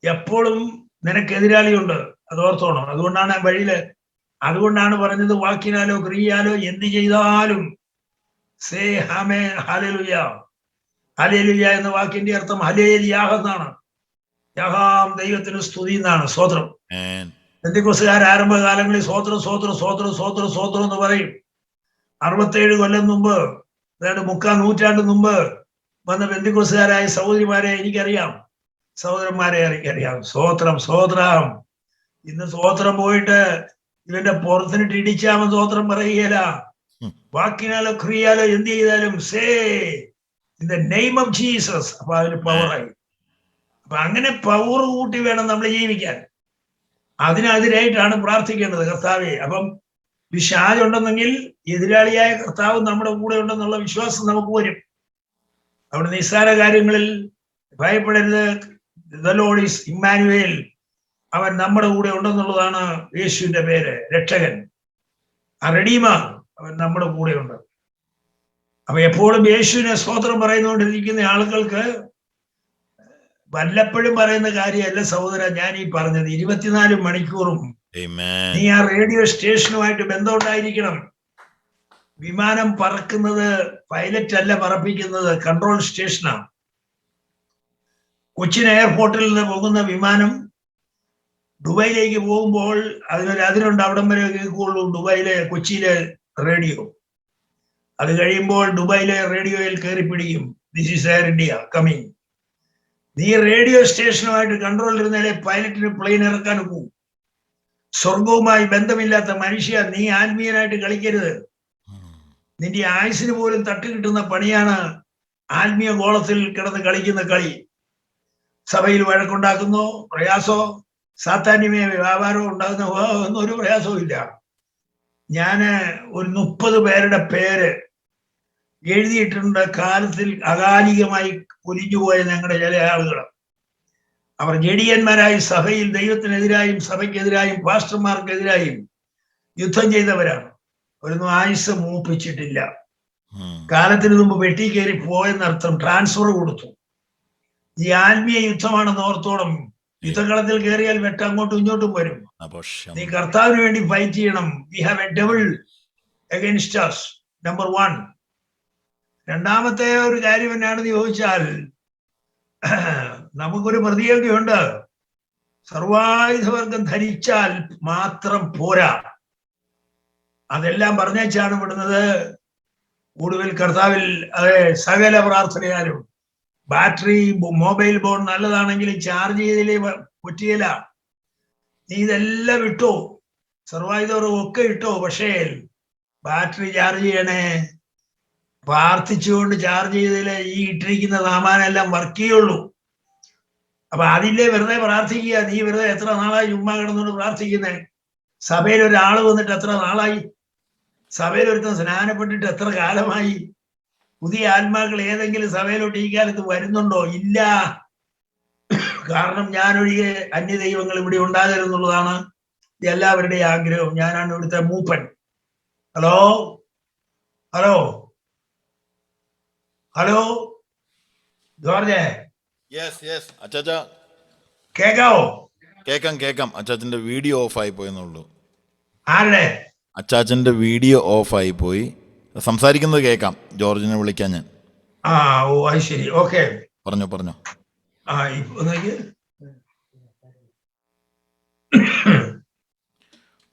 എപ്പോഴും നിനക്ക് എതിരാളിയുണ്ട്, അത് ഓർത്തോണം. അതുകൊണ്ടാണ് വഴിയില്, അതുകൊണ്ടാണ് പറഞ്ഞത്, വാക്കിനാലോ ക്രിയയാലോ എന്ത് ചെയ്താലും സേ ഹമേ ഹല്ലേലൂയ. ഹല്ലേലൂയ എന്ന വാക്കിന്റെ അർത്ഥം ഹല്ലേലൂയാ എന്നാണ്. യഹോവ ദൈവത്തിന് സ്തുതി എന്നാണ്. സ്തോത്രം. പെന്തിക്കോസ്തുകാർ ആരംഭകാലങ്ങളിൽ സ്തോത്രം സ്തോത്രം സ്തോത്രം സ്തോത്രം സ്തോത്രം എന്ന് പറയും. 67 കൊല്ലം മുമ്പ്, അതായത് 3/4 നൂറ്റാണ്ട് മുമ്പ് വന്ന പെന്തിക്കോസ്തുകാരായ സഹോദരിമാരെ എനിക്കറിയാം, സഹോദരന്മാരെ എനിക്കറിയാം. സ്തോത്രം സ്തോത്രം. ഇന്ന് സ്തോത്രം പോയിട്ട് ഇവന്റെ പുറത്തിനിട്ട് ഇടിച്ചാമൻ സ്തോത്രം പറയുകയില്ല. വാക്കിനാലോ ക്രിയാലോ എന്ത് ചെയ്താലും say in the name of Jesus. അപ്പൊ അതിന് പവറായി. അപ്പൊ അങ്ങനെ പവർ കൂട്ടി വേണം നമ്മൾ ജീവിക്കാൻ. അതിനെതിരായിട്ടാണ് പ്രാർത്ഥിക്കേണ്ടത്. കർത്താവേ, അപ്പം പിശാചുണ്ടെന്നെങ്കിൽ എതിരാളിയായ കർത്താവ് നമ്മുടെ കൂടെ ഉണ്ടെന്നുള്ള വിശ്വാസം നമുക്ക് വരും. അവിടെ നിസ്സാര കാര്യങ്ങളിൽ ഭയപ്പെടരുത്. The Lord is Immanuel. അവൻ നമ്മുടെ കൂടെ ഉണ്ടെന്നുള്ളതാണ് യേശുവിന്റെ പേര്, രക്ഷകൻ, ആ റെഡീമർ. അവൻ നമ്മുടെ കൂടെ ഉണ്ട്. അപ്പൊ എപ്പോഴും യേശുവിനെ സ്തോത്രം പറയുന്നുകൊണ്ടിരിക്കുന്ന ആളുകൾക്ക് വല്ലപ്പോഴും പറയുന്ന കാര്യമല്ല സഹോദര ഞാൻ ഈ പറഞ്ഞത്. 24 മണിക്കൂറും നീ ആ റേഡിയോ സ്റ്റേഷനുമായിട്ട് ബന്ധമുണ്ടായിരിക്കണം. വിമാനം പറക്കുന്നത് പൈലറ്റ് അല്ല പറപ്പിക്കുന്നത്, കൺട്രോൾ സ്റ്റേഷനാണ്. കൊച്ചിൻ എയർപോർട്ടിൽ നിന്ന് പോകുന്ന വിമാനം ദുബായിലേക്ക് പോകുമ്പോൾ അതിനുണ്ട്, അവിടം വരെ കേൾക്കുള്ളൂ ദുബായിലെ, കൊച്ചിയിലെ റേഡിയോ. അത് കഴിയുമ്പോൾ ദുബായിലെ റേഡിയോയിൽ കയറി പിടിക്കും, this is air India coming. നീ റേഡിയോ സ്റ്റേഷനുമായിട്ട് കൺട്രോൾ ഇരുന്നാലേ പൈലറ്റിന് പ്ലെയിൻ ഇറക്കാൻ പോകും. സ്വർഗവുമായി ബന്ധമില്ലാത്ത മനുഷ്യ, നീ ആത്മീയനായിട്ട് കളിക്കരുത്. നിന്റെ ആയുസിന് പോലും തട്ട് കിട്ടുന്ന പണിയാണ് ആത്മീയ ഗോളത്തിൽ കിടന്ന് കളിക്കുന്ന കളി. സഭയിൽ വഴക്കുണ്ടാക്കുന്നോ പ്രയാസോ, സാത്താന്യമേ വ്യാപാരവും ഉണ്ടാകുന്ന ഒന്നും ഒരു പ്രയാസവും ഇല്ല. ഞാന് ഒരു 30 പേരുടെ പേര് എഴുതിയിട്ടുണ്ട്. കാലത്തിൽ അകാലികമായി പൊലിഞ്ഞുപോയ ഞങ്ങളുടെ ചില ആളുകൾ. അവർ ജഡിയന്മാരായി സഭയിൽ ദൈവത്തിനെതിരായും സഭയ്ക്കെതിരായും പാസ്റ്റർമാർക്കെതിരായും യുദ്ധം ചെയ്തവരാണ്. അവരൊന്നും ആയുസ് മൂപ്പിച്ചിട്ടില്ല. കാലത്തിന് മുമ്പ് വെട്ടി കയറി പോയെന്നർത്ഥം, ട്രാൻസ്ഫർ കൊടുത്തു. ഈ ആത്മീയ യുദ്ധമാണെന്ന് ഓർത്തോളം. യുദ്ധകളത്തിൽ കയറിയാൽ വെട്ട അങ്ങോട്ടും ഇങ്ങോട്ടും വരും. നീ കർത്താവിന് വേണ്ടി ഫൈറ്റ് ചെയ്യണം. We have A devil against us, number 1. രണ്ടാമത്തെ ഒരു കാര്യം എന്നാണെന്ന് ചോദിച്ചാൽ, നമുക്കൊരു പ്രതിയോഗിയുണ്ട്. സർവായുധവർഗം ധരിച്ചാൽ മാത്രം പോരാ. അതെല്ലാം പറഞ്ഞേച്ചാണ് വിടുന്നത്. കൂടുതൽ കർത്താവിൽ സകല പ്രാർത്ഥനയാലും. ബാറ്ററി മൊബൈൽ ഫോൺ നല്ലതാണെങ്കിൽ ചാർജ് ചെയ്തില്ലേ പറ്റിയില്ല. നീ ഇതെല്ലാം ഇട്ടോ, സർവായുധവും ഒക്കെ ഇട്ടോ, പക്ഷേ ബാറ്ററി ചാർജ് ചെയ്യണേ. പ്രാർത്ഥിച്ചുകൊണ്ട് ചാർജ് ചെയ്തതില് ഈ ഇട്ടിരിക്കുന്ന സാമാനെല്ലാം വർക്ക് ചെയ്യുള്ളൂ. അപ്പൊ അതില്ലേ വെറുതെ പ്രാർത്ഥിക്കുക. നീ വെറുതെ എത്ര നാളായി ചുമ്മാ കിടന്നുകൊണ്ട് പ്രാർത്ഥിക്കുന്നേ? സഭയിൽ ഒരാൾ വന്നിട്ട് എത്ര നാളായി? സഭയിൽ ഒരുത്തം സ്നാനപ്പെട്ടിട്ട് എത്ര കാലമായി? പുതിയ ആത്മാക്കൾ ഏതെങ്കിലും സഭയിലോട്ട് ഈ കാലത്ത് വരുന്നുണ്ടോ? ഇല്ല. കാരണം ഞാനൊഴികെ അന്യ ദൈവങ്ങൾ ഇവിടെ ഉണ്ടാകരുതെന്നുള്ളതാണ് എല്ലാവരുടെയും ആഗ്രഹം. ഞാനാണ് ഇവിടുത്തെ മൂപ്പൻ. ഹലോ ഹലോ ഹലോ ജോർജേ, കേക്കാവോ? കേക്കാം. അച്ചാച്ചന്റെ വീഡിയോ ഓഫ് ആയി പോയെന്നുള്ളൂ. ആരുടെ? അച്ചാച്ചന്റെ വീഡിയോ ഓഫ് ആയി പോയി. സംസാരിക്കുന്നത് കേക്കാം. ജോർജിനെ വിളിക്കാൻ ഞാൻ. ഓ അത് ശരി, ഓക്കെ. പറഞ്ഞോ.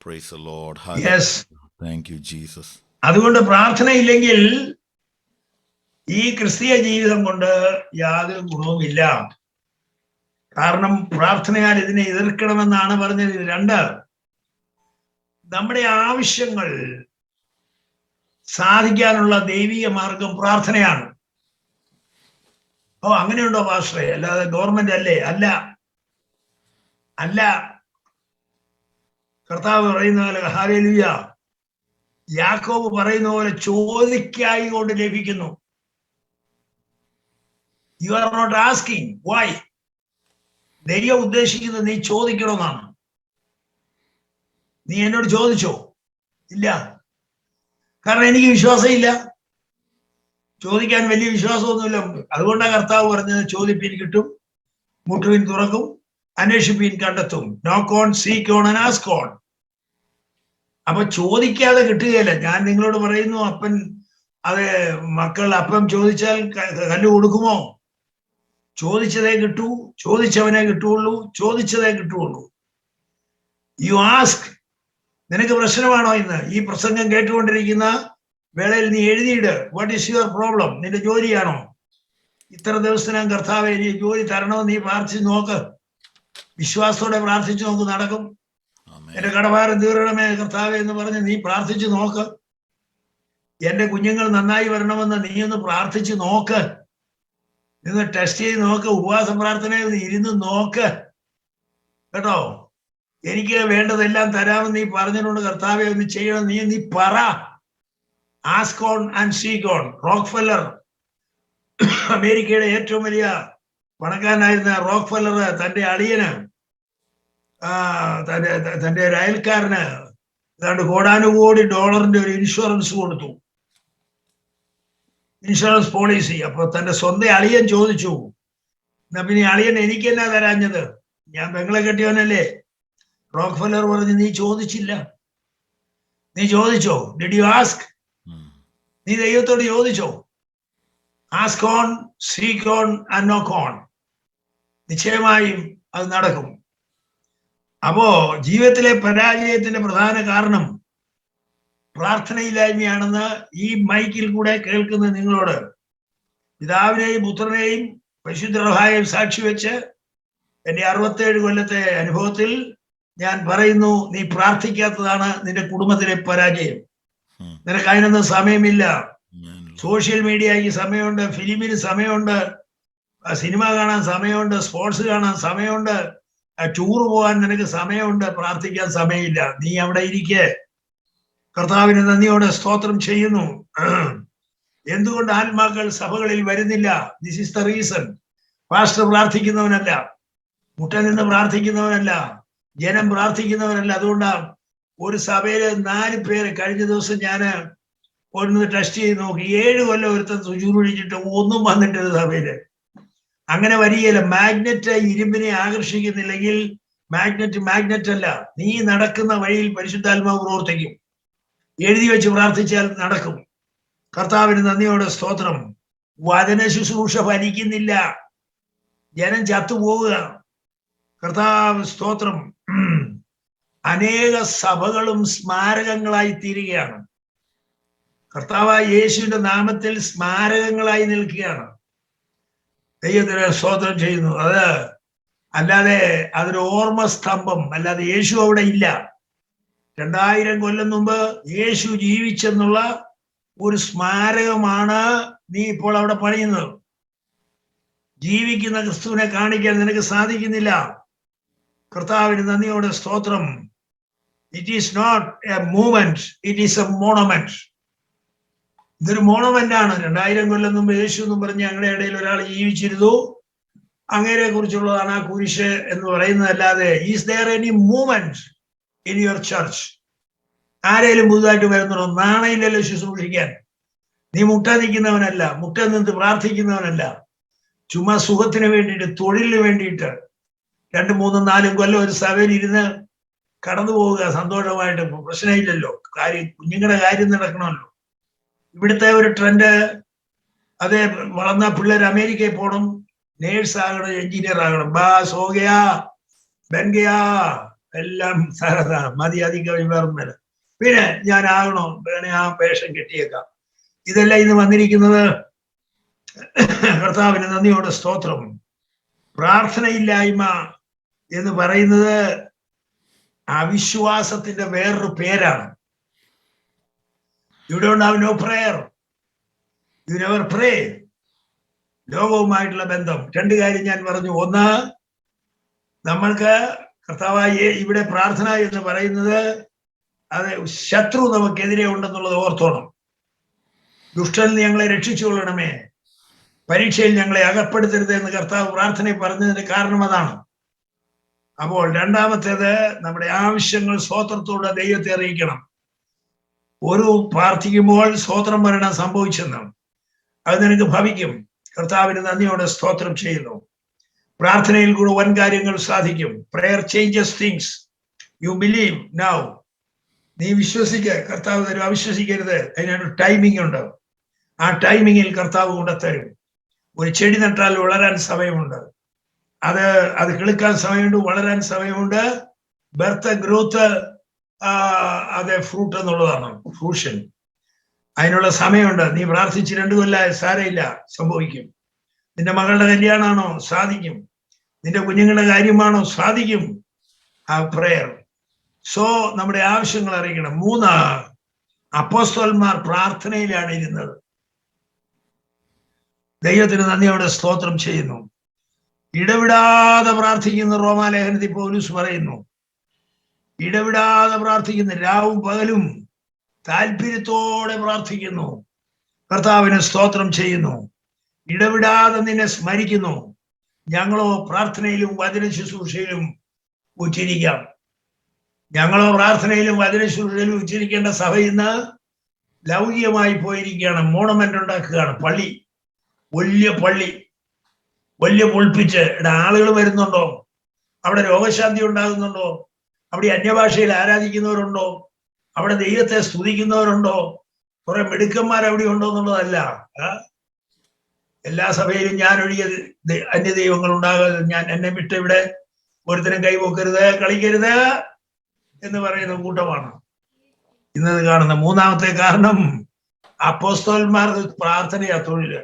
Praise the Lord. Yes. Thank you, Jesus. അതുകൊണ്ട് പ്രാർത്ഥനയില്ലെങ്കിൽ ഈ ക്രിസ്തീയ ജീവിതം കൊണ്ട് യാതൊരു ഗുണവുമില്ല. കാരണം പ്രാർത്ഥനയാൽ ഇതിനെ എതിർക്കണമെന്നാണ് പറഞ്ഞത്. 2, നമ്മുടെ ആവശ്യങ്ങൾ സാധിക്കാനുള്ള ദൈവിക മാർഗം പ്രാർത്ഥനയാണ്. അങ്ങനെയുണ്ടോ പാസ്റ്ററെ? അല്ലാതെ ഗവൺമെന്റ് അല്ലേ? അല്ല. കർത്താവ് പറയുന്ന പോലെ, ഹല്ലേലൂയ, യാക്കോബ് പറയുന്ന പോലെ ചോദിക്കായി കൊണ്ട് ലഭിക്കുന്നു. You are not asking. Why? ദൈവം ഉദ്ദേശിക്കുന്നത് നീ ചോദിക്കണമെന്നാണ്. നീ എന്നോട് ചോദിച്ചോ? ഇല്ല. കാരണം എനിക്ക് വിശ്വാസം ഇല്ല. ചോദിക്കാൻ വലിയ വിശ്വാസമൊന്നുമില്ല. അതുകൊണ്ടാണ് കർത്താവ് പറഞ്ഞത്, ചോദിപ്പീൻ കിട്ടും, മുട്ടുവിൻ തുറക്കും, അന്വേഷിപ്പീൻ കണ്ടെത്തും. നോക്ക് on, seek on and ask on. അപ്പൊ ചോദിക്കാതെ കിട്ടുകയില്ല. ഞാൻ നിങ്ങളോട് പറയുന്നു, മക്കൾ അപ്പം ചോദിച്ചാൽ കല്ല് കൊടുക്കുമോ? ചോദിച്ചതേ കിട്ടൂ, ചോദിച്ചവനെ കിട്ടുള്ളൂ, ചോദിച്ചതേ കിട്ടുള്ളൂ. You ask. നിനക്ക് പ്രശ്നമാണോ ഇന്ന് ഈ പ്രസംഗം കേട്ടുകൊണ്ടിരിക്കുന്ന വേളയിൽ നീ എഴുതിയിട്, വാട്ട് ഈസ് യുവർ പ്രോബ്ലം? നിന്റെ ജോലിയാണോ? ഇത്ര ദിവസത്തിനും കർത്താവെ നീ ജോലി തരണമെന്ന് നീ പ്രാർത്ഥിച്ച് നോക്ക്. വിശ്വാസത്തോടെ പ്രാർത്ഥിച്ചു നോക്ക്, നടക്കും. എന്റെ കടഭാരം തീരണമേ കർത്താവെ എന്ന് പറഞ്ഞ് നീ പ്രാർത്ഥിച്ചു നോക്ക്. എന്റെ കുഞ്ഞുങ്ങൾ നന്നായി വരണമെന്ന് നീ ഒന്ന് പ്രാർത്ഥിച്ചു നോക്ക്. നിന്ന് ടെസ്റ്റ് ചെയ്ത് നോക്ക്. ഉപവാസ പ്രാർത്ഥനയിൽ ഇരുന്ന് നോക്ക് കേട്ടോ. എനിക്ക് വേണ്ടതെല്ലാം തരാമെന്ന് നീ പറഞ്ഞിട്ടുണ്ട് കർത്താവെ, ഒന്ന് ചെയ്യണം. നീ പറ. Ask on and seek on. Rockefeller, അമേരിക്കയുടെ ഏറ്റവും വലിയ പണക്കാരനായിരുന്ന റോക്ക്ഫെല്ലർ തന്റെ അളിയന്, തന്റെ ഒരു അയൽക്കാരന് ഏതാണ്ട് കോടാനുകോടി ഡോളറിന്റെ ഒരു ഇൻഷുറൻസ് കൊടുത്തു, ഇൻഷുറൻസ് പോളിസി. അപ്പൊ തന്റെ സ്വന്തം അളിയൻ ചോദിച്ചു, എന്നാ പിന്നെ അളിയൻ എനിക്ക് എന്നാ തരാഞ്ഞത്? ഞാൻ പെങ്ങളെ കെട്ടിയവനല്ലേ? റോക്ക്ഫെല്ലർ പറഞ്ഞു, നീ ചോദിച്ചില്ല. നീ ചോദിച്ചോ? Did you ask? നീ ദൈവത്തോട് ചോദിച്ചോ? Ask on, seek on and knock on. നിശ്ചയമായും അത് നടക്കും. അപ്പോ ജീവിതത്തിലെ പരാജയത്തിന്റെ പ്രധാന കാരണം പ്രാർത്ഥനയില്ലായ്മയാണെന്ന് ഈ മൈക്കിൽ കൂടെ കേൾക്കുന്ന നിങ്ങളോട് പിതാവിനെയും പുത്രനെയും പരിശുദ്ധ റൂഹായെയും സാക്ഷി വെച്ച് എന്റെ 67 കൊല്ലത്തെ അനുഭവത്തിൽ ഞാൻ പറയുന്നു, നീ പ്രാർത്ഥിക്കാത്തതാണ് നിന്റെ കുടുംബത്തിലെ പരാജയം. നിനക്ക് അതിനൊന്നും സമയമില്ല. സോഷ്യൽ മീഡിയയ്ക്ക് സമയമുണ്ട്, ഫിലിമിന് സമയമുണ്ട്, സിനിമ കാണാൻ സമയമുണ്ട്, സ്പോർട്സ് കാണാൻ സമയമുണ്ട്, ടൂർ പോകാൻ നിനക്ക് സമയമുണ്ട്, പ്രാർത്ഥിക്കാൻ സമയമില്ല. നീ അവിടെ ഇരിക്കെ. കർത്താവിന് നന്ദിയോടെ സ്തോത്രം ചെയ്യുന്നു. എന്തുകൊണ്ട് ആത്മാക്കൾ സഭകളിൽ വരുന്നില്ല? This is the reason. Pastor പ്രാർത്ഥിക്കുന്നവനല്ല, മുട്ട നിന്ന് പ്രാർത്ഥിക്കുന്നവനല്ല, ജനം പ്രാർത്ഥിക്കുന്നവനല്ല. അതുകൊണ്ടാ ഒരു സഭയില് 4 പേര് കഴിഞ്ഞ ദിവസം ഞാന് ഒന്ന് ടെസ്റ്റ് ചെയ്ത് നോക്കി. 7 കൊല്ലം ഒരുത്തൻ ചുരുഴിച്ചിട്ട് ഒന്നും വന്നിട്ടില്ല സഭയില്. അങ്ങനെ വരികയില്ല. മാഗ്നറ്റ് ഇരുമ്പിനെ ആകർഷിക്കുന്നില്ലെങ്കിൽ മാഗ്നറ്റ് അല്ല. നീ നടക്കുന്ന വഴിയിൽ പരിശുദ്ധാത്മാവ് പ്രവർത്തിക്കും. എഴുതി വെച്ച് പ്രാർത്ഥിച്ചാൽ നടക്കും. കർത്താവിന് നന്ദിയോടെ സ്തോത്രം. വചന ശുശ്രൂഷ ഫലിക്കുന്നില്ല, ജനം ചത്തുപോവുക. കർത്താവ് സ്തോത്രം. അനേക സഭകളും സ്മാരകങ്ങളായി തീരുകയാണ്. കർത്താവായ യേശുവിന്റെ നാമത്തിൽ സ്മാരകങ്ങളായി നിൽക്കുകയാണ്. ദൈവത്തിന് സ്തോത്രം ചെയ്യുന്നു. അത് അല്ലാതെ അതൊരു ഓർമ്മ സ്തംഭം അല്ലാതെ യേശു അവിടെ ഇല്ല. 2000 കൊല്ലം മുമ്പ് യേശു ജീവിച്ചെന്നുള്ള ഒരു സ്മാരകമാണ് നീ ഇപ്പോൾ അവിടെ പണിയുന്നത്. ജീവിക്കുന്ന ക്രിസ്തുവിനെ കാണിക്കാൻ നിനക്ക് സാധിക്കുന്നില്ല. കർത്താവിന് നന്ദിയോടെ സ്തോത്രം. It is not a movement, it is a monument. ഇതൊരു മോണമെന്റ് ആണ്. 2000 കൊല്ലം മുമ്പ് യേശു എന്നും പറഞ്ഞ് ഞങ്ങളുടെ ഇടയിൽ ഒരാൾ ജീവിച്ചിരുന്നു, അങ്ങേരെ കുറിച്ചുള്ളതാണ് ആ കുരിശ് എന്ന് പറയുന്നതല്ലാതെ is there any movement in your church? ആരേലും പുതുതായിട്ട് വരുന്നുണ്ടോ? നാണയില്ലല്ലോ ശുശ്രൂഷിക്കാൻ. നീ മുട്ട നിൽക്കുന്നവനല്ല, മുട്ട നിന്ന് പ്രാർത്ഥിക്കുന്നവനല്ല. ചുമ്മാ സുഖത്തിന് വേണ്ടിയിട്ട്, തൊഴിലിന് വേണ്ടിയിട്ട് 2, 3, 4 കൊല്ലം ഒരു സഭയിൽ ഇരുന്ന് കടന്നു പോവുക സന്തോഷമായിട്ട്. പ്രശ്നമില്ലല്ലോ. കുഞ്ഞുങ്ങളുടെ കാര്യം നടക്കണമല്ലോ. ഇവിടുത്തെ ഒരു ട്രെൻഡ് അതേ, വളർന്ന പിള്ളേർ അമേരിക്കയിൽ പോകണം, നേഴ്സ് ആകണം, എഞ്ചിനീയർ ആകണം. ബാസ് ഹോഗയാ ബെൻഗയാ എല്ലാം സാരതാ മതി, അധികം വേറൊന്നല്ല. പിന്നെ ഞാൻ ആകണോ, വേണേ ആ വേഷം കെട്ടിയേക്കാം. ഇതെല്ലാം ഇന്ന് വന്നിരിക്കുന്നത്. കർത്താവിന് നന്ദിയോടെ സ്തോത്രം. പ്രാർത്ഥനയില്ലായ്മ എന്ന് പറയുന്നത് അവിശ്വാസത്തിന്റെ വേറൊരു പേരാണ്. You don't have no prayer, you never pray. ലോകവുമായിട്ടുള്ള ബന്ധം. 2 കാര്യം ഞാൻ പറഞ്ഞു. ഒന്ന്, നമ്മൾക്ക് കർത്താവായ ഇവിടെ പ്രാർത്ഥന എന്ന് പറയുന്നത് അത് ശത്രു നമുക്കെതിരെ ഉണ്ടെന്നുള്ളത് ഓർത്തോണം. ദുഷ്ടനിൽ ഞങ്ങളെ രക്ഷിച്ചുകൊള്ളണമേ, പരീക്ഷയിൽ ഞങ്ങളെ അകപ്പെടുത്തരുത് എന്ന് കർത്താവ് പ്രാർത്ഥനയിൽ പറഞ്ഞതിന് കാരണം അതാണ്. അപ്പോൾ രണ്ടാമത്തേത്, നമ്മുടെ ആവശ്യങ്ങൾ സ്തോത്രത്തോടെ ദൈവത്തെ അറിയിക്കണം. ഒരു പ്രാർത്ഥിക്കുമ്പോൾ സ്തോത്രം വരണം സംഭവിച്ചെന്നാണ്. അത് നിനക്ക് ഭവിക്കും. കർത്താവിന് നന്ദിയോടെ സ്തോത്രം ചെയ്യുന്നു. പ്രാർത്ഥനയിൽ കൂടെ വൻ കാര്യങ്ങൾ സാധിക്കും. Prayer changes things. You believe now. നീ വിശ്വസിക്കുക, കർത്താവ് തരും. അവിശ്വസിക്കരുത്. അതിനൊരു ടൈമിംഗ് ഉണ്ട്. ആ ടൈമിങ്ങിൽ കർത്താവ് കൊണ്ടുത്തരും. ഒരു ചെടി നട്ടാൽ വളരാൻ സമയമുണ്ട്. അത് കിളുക്കാൻ സമയമുണ്ട്, വളരാൻ സമയമുണ്ട്. ബർത്ത്, ഗ്രോത്ത്, അതെ ഫ്രൂട്ട് എന്നുള്ളതാണ് ഫ്രൂഷൻ. അതിനുള്ള സമയമുണ്ട്. നീ പ്രാർത്ഥിച്ച് 2 കൊല്ലം സാരയില്ല, സംഭവിക്കും. നിന്റെ മകളുടെ കല്യാണമാണോ? സാധിക്കും. നിന്റെ കുഞ്ഞുങ്ങളുടെ കാര്യമാണോ? സാധിക്കും. ആ പ്രേയർ. സോ നമ്മുടെ ആവശ്യങ്ങൾ അറിയിക്കണം. 3, അപ്പോസ്തലന്മാർ പ്രാർത്ഥനയിലാണ് ഇരുന്നത്. ദൈവത്തിന് നന്ദിയോടെ സ്തോത്രം ചെയ്യുന്നു. ഇടവിടാതെ പ്രാർത്ഥിക്കുന്ന റോമാലേഖനത്തിൽ പൗലോസ് പറയുന്നു. ഇടവിടാതെ പ്രാർത്ഥിക്കുന്ന, രാവും പകലും താല്പര്യത്തോടെ പ്രാർത്ഥിക്കുന്നു. കർത്താവിന് സ്തോത്രം ചെയ്യുന്നു. ഇടവിടാതെ നിന്നെ സ്മരിക്കുന്നു. ഞങ്ങളോ പ്രാർത്ഥനയിലും വചന ശുശ്രൂഷയിലും ഉച്ചരിക്കാം. ഞങ്ങളോ പ്രാർത്ഥനയിലും വചന ശുശ്രൂഷയിലും ഉച്ചരിക്കേണ്ട സഭ ഇന്ന് ലൗകികമായി പോയിരിക്കുകയാണ്. മോണമെന്റ് ഉണ്ടാക്കുകയാണ്. പള്ളി, വലിയ പള്ളി, വലിയ പൊൾപ്പിച്ച്. ആളുകൾ വരുന്നുണ്ടോ? അവിടെ രോഗശാന്തി ഉണ്ടാകുന്നുണ്ടോ? അവിടെ അന്യഭാഷയിൽ ആരാധിക്കുന്നവരുണ്ടോ? അവിടെ ദൈവത്തെ സ്തുതിക്കുന്നവരുണ്ടോ? കുറെ മിടുക്കന്മാർ അവിടെ ഉണ്ടോ എന്നുള്ളതല്ല. എല്ലാ സഭയിലും ഞാൻ ഒഴിയ അന്യ ദൈവങ്ങൾ ഉണ്ടാകാതെ, ഞാൻ എന്നെ വിട്ട് ഇവിടെ ഒരുത്തരം കൈപോക്കരുത്, കളിക്കരുത് എന്ന് പറയുന്ന കൂട്ടമാണ് ഇന്നത് കാണുന്ന. 3-ാമത്തെ കാരണം, അപ്പോസ്തലന്മാർക്ക് പ്രാർത്ഥനയാ തൊഴില്.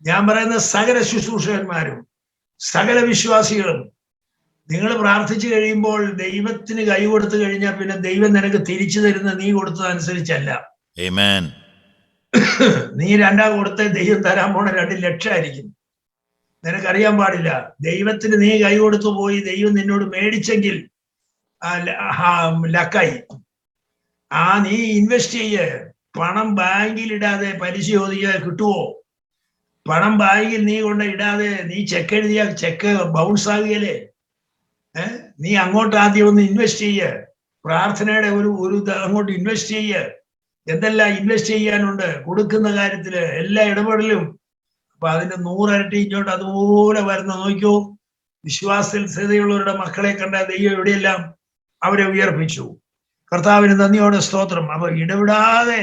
ഞാൻ പറയുന്ന സകല ശുശ്രൂഷകന്മാരും സകല വിശ്വാസികളും, നിങ്ങൾ പ്രാർത്ഥിച്ചു കഴിയുമ്പോൾ ദൈവത്തിന് കൈ കൊടുത്തു കഴിഞ്ഞാൽ പിന്നെ ദൈവം നിനക്ക് തിരിച്ചു തരുന്ന നീ കൊടുത്തതനുസരിച്ചല്ല. നീ 2 കൊടുത്ത ദൈവം തരാൻ പോണ 2 ലക്ഷമായിരിക്കും. നിനക്കറിയാൻ പാടില്ല. ദൈവത്തിന് നീ കൈ കൊടുത്തു പോയി ദൈവം നിന്നോട് മേടിച്ചെങ്കിൽ ലക്കായി. നീ ഇൻവെസ്റ്റ് ചെയ്യ്. പണം ബാങ്കിൽ ഇടാതെ പലിശ ചോദിക്കാതെ കിട്ടുവോ? പണം ബാങ്കിൽ നീ കൊണ്ട് ഇടാതെ നീ ചെക്ക് എഴുതിയാൽ ചെക്ക് ബൗൺസ് ആകുകയല്ലേ? നീ അങ്ങോട്ട് ആദ്യം ഒന്ന് ഇൻവെസ്റ്റ് ചെയ്യ്. പ്രാർത്ഥനയുടെ ഒരു അങ്ങോട്ട് ഇൻവെസ്റ്റ് ചെയ്യ്. എന്തെല്ലാം ഇൻവെസ്റ്റ് ചെയ്യാനുണ്ട് കൊടുക്കുന്ന കാര്യത്തില് എല്ലാ ഇടപെടലും. അപ്പൊ അതിന്റെ 100 ഇരട്ടി ഇങ്ങോട്ട് അതുപോലെ വരുന്ന നോക്കിയോ. വിശ്വാസത്തിൽ സ്ഥിരതയുള്ളവരുടെ മക്കളെ കണ്ട ദൈവം എവിടെയെല്ലാം അവരെ ഉയർപ്പിച്ചു. കർത്താവിന് നന്ദിയോടെ സ്തോത്രം. അപ്പൊ ഇടപെടാതെ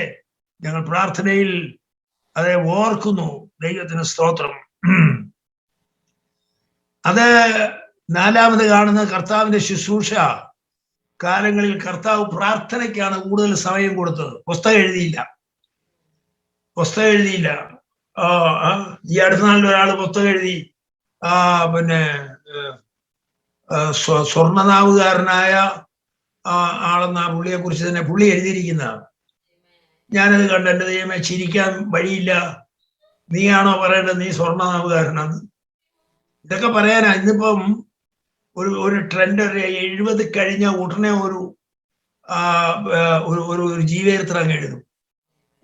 ഞങ്ങൾ പ്രാർത്ഥനയിൽ അതെ ഓർക്കുന്നു. ദൈവത്തിന് സ്തോത്രം. അത് നാലാമത് കാണുന്ന കർത്താവിന്റെ ശുശ്രൂഷ കാലങ്ങളിൽ കർത്താവ് പ്രാർത്ഥനയ്ക്കാണ് കൂടുതൽ സമയം കൊടുത്തത്. പുസ്തകം എഴുതിയില്ല. ഈ അടുത്ത നാളിൽ ഒരാൾ പുസ്തകം എഴുതി. പിന്നെ സ്വർണനാവുകാരനായ ആളെന്ന പുള്ളിയെ കുറിച്ച് തന്നെ പുള്ളി എഴുതിയിരിക്കുന്നതാണ്. ഞാനത് കണ്ട് എൻ്റെ ദൈവമേ ചിരിക്കാൻ വഴിയില്ല. നീയാണോ പറയേണ്ടത് നീ സ്വർണനാവുകാരനാണ്? ഇതൊക്കെ പറയാനാ. ഇന്നിപ്പം ഒരു ട്രെൻഡ്, ഒരു 70 കഴിഞ്ഞ ഉടനെ ഒരു ജീവചരിത്രം അങ്ങ് എഴുതും.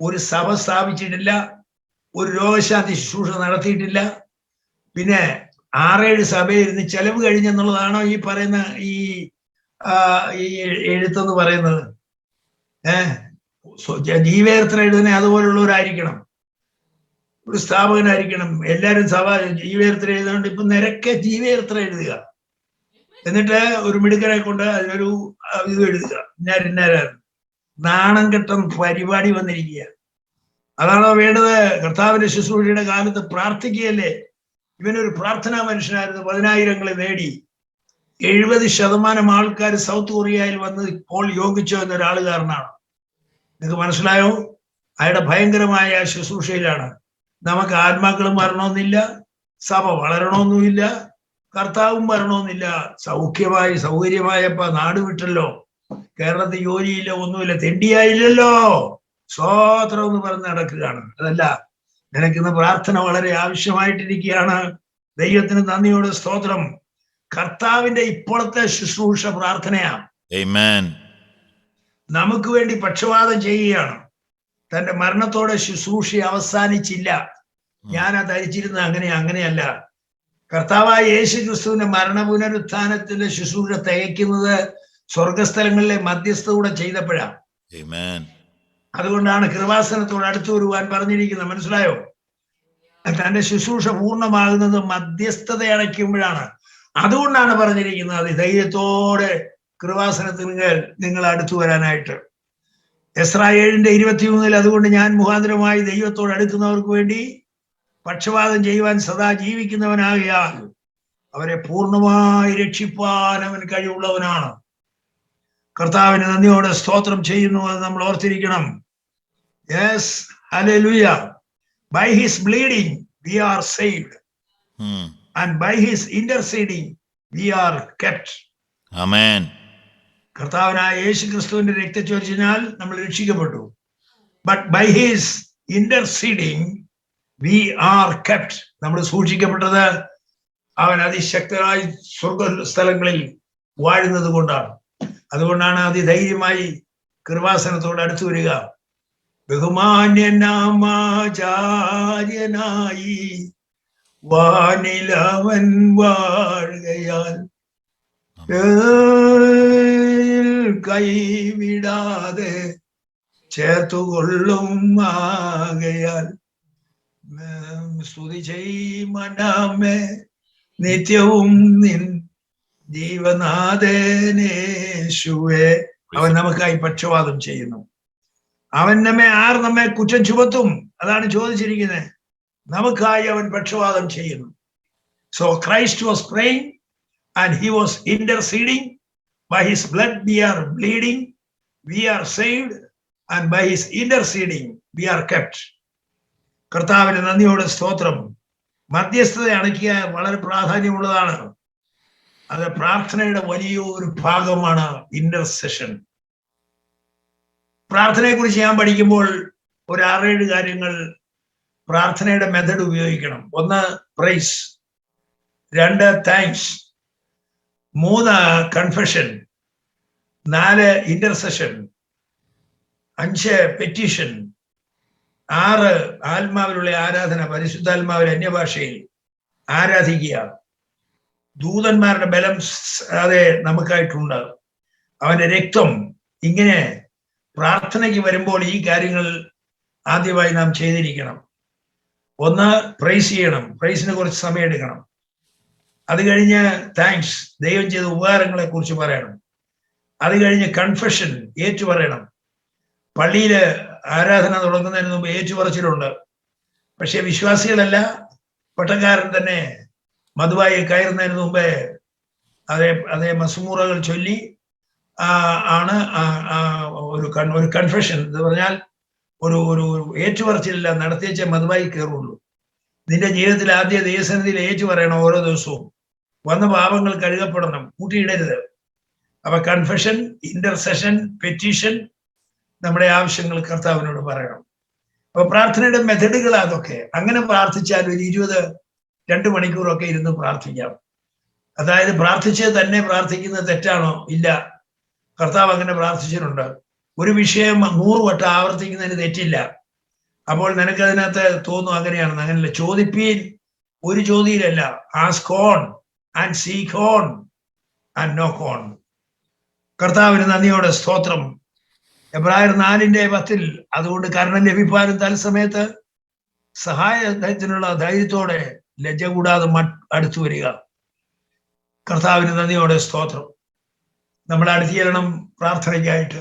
ഒരു സഭ സ്ഥാപിച്ചിട്ടില്ല, ഒരു രോഗശാന്തി ശുശ്രൂഷ നടത്തിയിട്ടില്ല, പിന്നെ 6-7 സഭയിരുന്ന് ചെലവ് കഴിഞ്ഞെന്നുള്ളതാണോ ഈ പറയുന്ന ഈ എഴുത്തെന്ന് പറയുന്നത്? ജീവചരിത്രം എഴുതുന്ന അതുപോലുള്ളവരായിരിക്കണം, ഒരു സ്ഥാപകനായിരിക്കണം. എല്ലാവരും സഭ ജീവചരിത്രം എഴുതുന്നുണ്ട്. ഇപ്പൊ നിരക്കെ ജീവചരിത്രം എഴുതുക, എന്നിട്ട് ഒരു മിടുക്കനെ കൊണ്ട് അതിനൊരു ഇത് എഴുതുക, ഇന്നാരായിരുന്നു. നാണം കെട്ട പരിപാടി വന്നിരിക്കുക. അതാണോ വേണ്ടത്? കർത്താവിന്റെ ശുശ്രൂഷയുടെ കാലത്ത് പ്രാർത്ഥിക്കുകയല്ലേ. ഇവനൊരു പ്രാർത്ഥനാ മനുഷ്യനായിരുന്നു. 10,000 നേടി. 70% ആൾക്കാർ സൗത്ത് കൊറിയയിൽ വന്ന് ഇപ്പോൾ യോഗിച്ചോ എന്നൊരാൾ കാരണമാണ്. നിങ്ങൾക്ക് മനസ്സിലായോ? അയാളുടെ ഭയങ്കരമായ ശുശ്രൂഷയിലാണ്. നമുക്ക് ആത്മാക്കളും വരണമെന്നില്ല, സഭ വളരണമെന്നുമില്ല, കർത്താവും വരണമെന്നില്ല. സൗകര്യമായപ്പോ നാട് വിട്ടല്ലോ. കേരളത്തിൽ ജോലിയില്ല, ഒന്നുമില്ല, തെണ്ടിയായില്ലല്ലോ. സ്തോത്രം എന്ന് പറഞ്ഞ് നടക്കുകയാണ്. അതല്ല, നിനക്കിന്ന് പ്രാർത്ഥന വളരെ ആവശ്യമായിട്ടിരിക്കുകയാണ്. ദൈവത്തിന് നന്ദിയോടെ സ്തോത്രം. കർത്താവിന്റെ ഇപ്പോഴത്തെ ശുശ്രൂഷ പ്രാർത്ഥനയാണ്. നമുക്ക് വേണ്ടി പക്ഷപാതം ചെയ്യുകയാണ്. തന്റെ മരണത്തോടെ ശുശ്രൂഷ അവസാനിച്ചില്ല. ഞാൻ ധരിച്ചിരുന്ന അങ്ങനെയല്ല. കർത്താവായ യേശു ക്രിസ്തുവിന്റെ മരണ പുനരുത്ഥാനത്തിന്റെ ശുശ്രൂഷ തികയ്ക്കുന്നത് സ്വർഗസ്ഥലങ്ങളിലെ മധ്യസ്ഥതയോടെ ചെയ്തപ്പോഴാണ്. അതുകൊണ്ടാണ് കൃപാസനത്തോട് അടുത്തു വരുവാൻ പറഞ്ഞിരിക്കുന്നത്. മനസ്സിലായോ? തന്റെ ശുശ്രൂഷ പൂർണ്ണമാകുന്നത് മധ്യസ്ഥത അടയ്ക്കുമ്പോഴാണ്. അതുകൊണ്ടാണ് പറഞ്ഞിരിക്കുന്നത് ധൈര്യത്തോടെ കൃപാസനത്തിൽ നിങ്ങൾ അടുത്തു വരാനായിട്ട്. എസ്രാ 7:23 അതുകൊണ്ട് ഞാൻ മുഖാന്തരമായി ദൈവത്തോട് അടുക്കുന്നവർക്ക് വേണ്ടി പക്ഷപാതം ചെയ്യുവാൻ സദാ ജീവിക്കുന്നവനാകിയാൽ അവരെ പൂർണ്ണമായി രക്ഷിപ്പാൻ അവൻ കഴിവുള്ളവനാണ്. കർത്താവിന് നന്ദിയോടെ സ്തോത്രം ചെയ്യുന്നു. അത് നമ്മൾ ഓർത്തിരിക്കണം. Yes, hallelujah. By his bleeding we are saved, and by his interceding we are kept. Amen. കർത്താവിനായ യേശു ക്രിസ്തുവിന്റെ രക്തച്ചൊരിച്ചിനാൽ നമ്മൾ രക്ഷിക്കപ്പെട്ടു. But by his interceding we are kept. നമ്മൾ സൂക്ഷിക്കപ്പെട്ടത് അവൻ അതിശക്തനായി സ്വർഗസ്ഥലങ്ങളിൽ വാഴുന്നത് കൊണ്ടാണ്. അതുകൊണ്ടാണ് അതിധൈര്യമായി കൃപാസനത്തോട് അടുത്തു വരിക. ബഹുമാന്യനാമാചാര്യനായി വാനിലവൻ വാഴുകയാൽ കൈവിടാതെ ചേർത്തുകൊള്ളും ആകയാൽ സ്തുതി ചെയ്മനമേ നിത്യവും നിൻ ജീവനാഥനേശുവേ. അവൻ നമുക്കായി പക്ഷപാതം ചെയ്യുന്നു. അവൻ നമ്മെ കുറ്റം ചുമത്തും? അതാണ് ചോദിച്ചിരിക്കുന്നത്. നമുക്കായി അവൻ പക്ഷപാതം ചെയ്യുന്നു. So Christ was praying and he was interceding. By his blood we are bleeding, we are saved, and by his interceding we are kept. കർത്താവിന് നന്ദിയോടെ സ്തോത്രം. മധ്യസ്ഥത അണയ്ക്കുക വളരെ പ്രാധാന്യമുള്ളതാണ്. അത് പ്രാർത്ഥനയുടെ വലിയൊരു ഭാഗമാണ് ഇന്റർസെഷൻ. പ്രാർത്ഥനയെ കുറിച്ച് ഞാൻ പഠിക്കുമ്പോൾ ഒരു 6-7 കാര്യങ്ങൾ പ്രാർത്ഥനയുടെ മെത്തഡ് ഉപയോഗിക്കണം. 1 praise, 2 thanks, 3 confession, 4 intercession, 5 petition, 6 ആത്മാവിലുള്ള ആരാധന, പരിശുദ്ധാത്മാവിൽ അന്യഭാഷയിൽ ആരാധിക്കുക. ദൂതന്മാരുടെ ബലം അതെ നമുക്കായിട്ടുണ്ട്. അവന്റെ രക്തം. ഇങ്ങനെ പ്രാർത്ഥനയ്ക്ക് വരുമ്പോൾ ഈ കാര്യങ്ങൾ ആദ്യമായി നാം ചെയ്തിരിക്കണം. ഒന്ന്, പ്രൈസ് ചെയ്യണം. പ്രൈസിന് കുറച്ച് സമയം എടുക്കണം. അത് കഴിഞ്ഞ് താങ്ക്സ്, ദൈവം ചെയ്ത ഉപകാരങ്ങളെ കുറിച്ച് പറയണം. അത് കഴിഞ്ഞ് കൺഫെഷൻ, ഏറ്റു പറയണം. പള്ളിയില് ആരാധന തുടങ്ങുന്നതിന് മുമ്പ് ഏറ്റുപറച്ചിലുണ്ട്. പക്ഷെ വിശ്വാസികളല്ല, പട്ടക്കാരൻ തന്നെ മധുവായി കയറുന്നതിന് മുമ്പേ അതേ മസുമൂറകൾ ചൊല്ലി ആണ് ഒരു കൺഫെഷൻ എന്ന് പറഞ്ഞാൽ ഒരു ഏറ്റുപറച്ചിലില്ല നടത്തിയേ മധുവായി കയറുള്ളൂ. നിന്റെ ജീവിതത്തിൽ ആദ്യ ദൈവസന്നിധിയിൽ ഏറ്റു പറയണം. ഓരോ ദിവസവും വന്ന പാപങ്ങൾ കഴുകപ്പെടണം, കൂട്ടിയിടരുത്. അപ്പൊ കൺഫെഷൻ, ഇന്റർസെഷൻ, പെറ്റീഷൻ, നമ്മുടെ ആവശ്യങ്ങൾ കർത്താവിനോട് പറയണം. അപ്പൊ പ്രാർത്ഥനയുടെ മെത്തഡുകൾ അതൊക്കെ. അങ്ങനെ പ്രാർത്ഥിച്ചാൽ ഒരു 22 മണിക്കൂറൊക്കെ ഇരുന്ന് പ്രാർത്ഥിക്കാം. അതായത് പ്രാർത്ഥിച്ചത് തന്നെ പ്രാർത്ഥിക്കുന്നത് തെറ്റാണോ? ഇല്ല, കർത്താവ് അങ്ങനെ പ്രാർത്ഥിച്ചിട്ടുണ്ട്. ഒരു വിഷയം 100 വട്ടം ആവർത്തിക്കുന്നതിന് തെറ്റില്ല. അപ്പോൾ നിനക്കതിനകത്ത് തോന്നും അങ്ങനെയാണെന്ന്. അങ്ങനെയല്ല. ചോദിപ്പീൻ, ഒരു ചോദ്യയിലല്ല. Ask on and seek on and knock on. കർത്താവിന് നന്ദിയോടെ സ്തോത്രം. എബ്രായർ 4:10 അതുകൊണ്ട് കരുണ ലഭിപ്പാനും തത്സമയത്ത് സഹായത്തിനുള്ള ധൈര്യത്തോടെ ലജ്ജ കൂടാതെ അടുത്തു വരിക. കർത്താവിന് നന്ദിയോടെ സ്തോത്രം. നമ്മൾ അടുത്ത് ചെല്ലണം പ്രാർത്ഥനയ്ക്കായിട്ട്.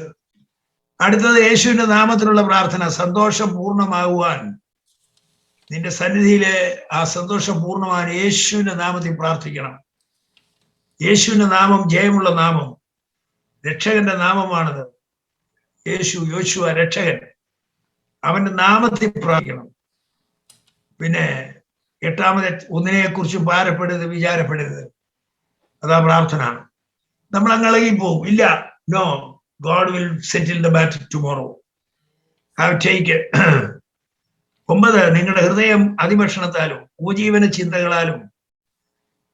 അടുത്തത് യേശുവിന്റെ നാമത്തിലുള്ള പ്രാർത്ഥന. സന്തോഷം പൂർണ്ണമാകുവാൻ, നിന്റെ സന്നിധിയിലെ ആ സന്തോഷം പൂർണ്ണമാകാൻ യേശുവിന്റെ നാമത്തിൽ പ്രാർത്ഥിക്കണം. യേശുവിന്റെ നാമം ജയമുള്ള നാമം, രക്ഷകന്റെ നാമമാണത്. യേശു, യോശുവ രക്ഷകൻ, അവന്റെ നാമത്തിൽ പ്രാർത്ഥിക്കണം. പിന്നെ 8-ാമത് ഒന്നിനെ കുറിച്ചും ഭാരപ്പെടരുത്, വിചാരപ്പെടരുത്. അതാ പ്രാർത്ഥന. നമ്മൾ അങ്ങ് ഇളകിപ്പോവും. ഇല്ല, no, God will settle the matter tomorrow. Have take it. 9, നിങ്ങളുടെ ഹൃദയം അതിഭക്ഷണത്താലും ഉപജീവന ചിന്തകളാലും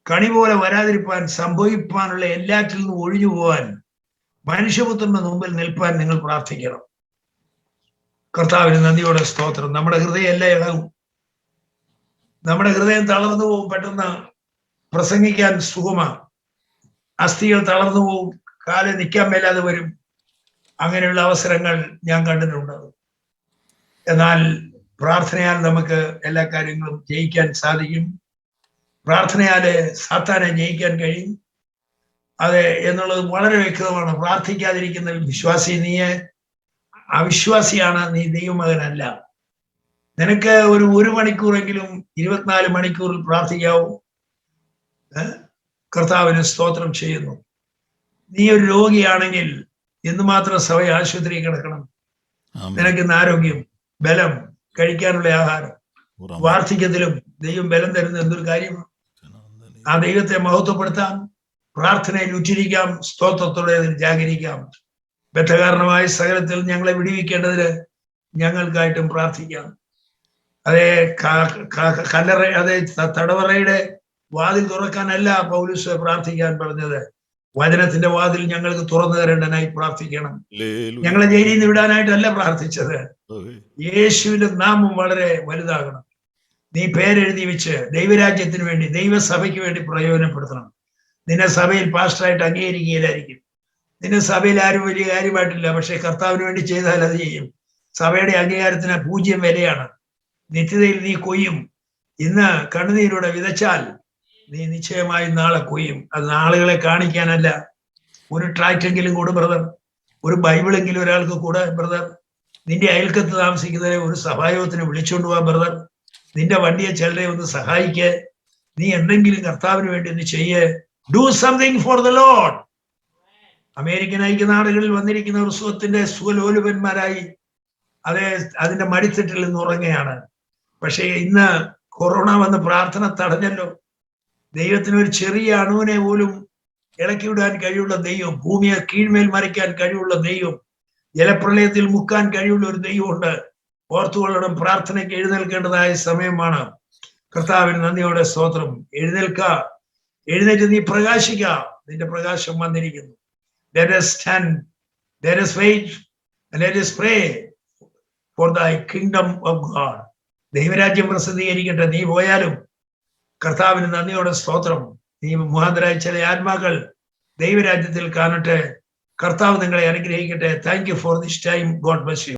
കണി പോലെ വരാതിരിപ്പാൻ സംഭവിപ്പാനുള്ള എല്ലാറ്റിൽ നിന്നും ഒഴിഞ്ഞു പോവാൻ മനുഷ്യപുത്രന്റെ മുമ്പിൽ നിൽപ്പാൻ നിങ്ങൾ പ്രാർത്ഥിക്കണം. കർത്താവിന് നന്ദിയോടെ സ്തോത്രം. നമ്മുടെ ഹൃദയം എല്ലാം ഇളകും. നമ്മുടെ ഹൃദയം തളർന്നു പോകും. പെട്ടെന്ന് പ്രസംഗിക്കാൻ സുഖമാ. അസ്ഥികൾ തളർന്നു പോകും. കാല് നിൽക്കാൻ മേലാതെ വരും. അങ്ങനെയുള്ള അവസരങ്ങൾ ഞാൻ കണ്ടിട്ടുണ്ട്. എന്നാൽ പ്രാർത്ഥനയാൽ നമുക്ക് എല്ലാ കാര്യങ്ങളും ജയിക്കാൻ സാധിക്കും. പ്രാർത്ഥനയാല് സാത്താനെ ജയിക്കാൻ കഴിയും. അതെ എന്നുള്ളത് വളരെ വ്യക്തമാണ്. പ്രാർത്ഥിക്കാതിരിക്കുന്ന വിശ്വാസി, നീ അവിശ്വാസിയാണ്, നീ ദൈവമകനല്ല. നിനക്ക് ഒരു മണിക്കൂറെങ്കിലും 24 മണിക്കൂറിൽ പ്രാർത്ഥിക്കാവൂ. കർത്താവിന് സ്തോത്രം ചെയ്യുന്നു. നീ ഒരു രോഗിയാണെങ്കിൽ എന്തുമാത്രം സഭ ആശുപത്രി കിടക്കണം. നിനക്ക് ഇന്ന് ആരോഗ്യം, ബലം, കഴിക്കാനുള്ള ആഹാരം, വാർദ്ധക്യത്തിലും ദൈവം ബലം തരുന്ന എന്തൊരു കാര്യമാണ്. ആ ദൈവത്തെ മഹത്വപ്പെടുത്താം, പ്രാർത്ഥനയിൽ ഉച്ചിരിക്കാം, സ്തോത്രത്തോടെ അതിൽ ജാഗരിക്കാം. ബദ്ധകാരണമായ സകലത്തിൽ ഞങ്ങളെ വിടുവിക്കേണ്ടതിന് ഞങ്ങൾക്കായിട്ടും പ്രാർത്ഥിക്കാം. അതേ തടവറയുടെ വാതിൽ തുറക്കാനല്ല പൗലോസ് പ്രാർത്ഥിക്കാൻ പറഞ്ഞത്. വചനത്തിന്റെ വാതിൽ ഞങ്ങൾക്ക് തുറന്നു തരേണ്ടനായി പ്രാർത്ഥിക്കണം. ഞങ്ങളെ ജയിലിൽ നിന്ന് വിടാനായിട്ടല്ല പ്രാർത്ഥിച്ചത്. യേശുവിന്റെ നാമം വളരെ വലുതാകണം. നീ പേരെഴുതി വെച്ച് ദൈവരാജ്യത്തിന് വേണ്ടി, ദൈവസഭയ്ക്ക് വേണ്ടി പ്രയോജനപ്പെടുത്തണം. നിന്നെ സഭയിൽ പാസ്റ്ററായിട്ട് അംഗീകരിക്കുകയില്ലായിരിക്കും. നിന്നെ സഭയിൽ ആരും വലിയ കാര്യമായിട്ടില്ല. പക്ഷെ കർത്താവിന് വേണ്ടി ചെയ്താൽ അത് ചെയ്യും. സഭയുടെ അംഗീകാരത്തിന് 0 വിലയാണ്. നിത്യതയിൽ നീ കൊയ്യും. ഇന്ന് കണ്ണുനീരോടെ വിതച്ചാൽ നീ നിശ്ചയമായി നാളെ കൊയ്യും. അത് ആളുകളെ കാണിക്കാനല്ല. ഒരു ട്രാക്റ്റെങ്കിലും കൂടെ ബ്രദർ, ഒരു ബൈബിളെങ്കിലും ഒരാൾക്ക് കൂടെ ബ്രദർ. നിന്റെ അയൽക്കത്ത് താമസിക്കുന്നവരെ ഒരു സഭായോഗത്തിന് വിളിച്ചുകൊണ്ട് പോവാ ബ്രദർ. നിന്റെ വണ്ടിയെ ചിലരെ ഒന്ന് സഹായിക്ക്. നീ എന്തെങ്കിലും കർത്താവിന് വേണ്ടി ഒന്ന് ചെയ്യേ. Do something for the lord. American ഐക്യനാടുകളിൽ വന്നിരിക്കുന്ന ഒരു സുഖത്തിന്റെ സുഖലോലുപന്മാരായി അതിന്റെ മടിത്തട്ടിൽ നിന്ന് ഉറങ്ങുകയാണ്. പക്ഷേ ഇന്ന് കൊറോണ വന്ന് പ്രാർത്ഥന തടഞ്ഞല്ലോ. ദൈവത്തിന് ഒരു ചെറിയ അണുവിനെ പോലും ഇളക്കി വിടാൻ കഴിവുള്ള ദൈവം, ഭൂമിയെ കീഴ്മേൽ മറിക്കാൻ കഴിവുള്ള ദൈവം, ജലപ്രളയത്തിൽ മുക്കാൻ കഴിവുള്ള ഒരു ദൈവമുണ്ട്. ഓർത്തുകൊള്ളണം. പ്രാർത്ഥനയ്ക്ക് എഴുന്നേൽക്കേണ്ടതായ സമയമാണ്. കർത്താവിന് നന്ദിയോടെ സ്തോത്രം. എഴുന്നേറ്റ് നീ പ്രകാശിക്ക. നിന്റെ പ്രകാശം വന്നിരിക്കുന്നു. Let us stand, let us wait, and let us pray for thy kingdom of God. ദൈവരാജ്യം പ്രസിദ്ധീകരിക്കട്ടെ. നീ പോയാലും കർത്താവിന് നന്ദിയോടെ സ്തോത്രം. നീ മുഖാന്തരായ ചില ആത്മാക്കൾ ദൈവരാജ്യത്തിൽ കാണട്ടെ. കർത്താവ് നിങ്ങളെ അനുഗ്രഹിക്കട്ടെ. Thank you for this time. God bless you.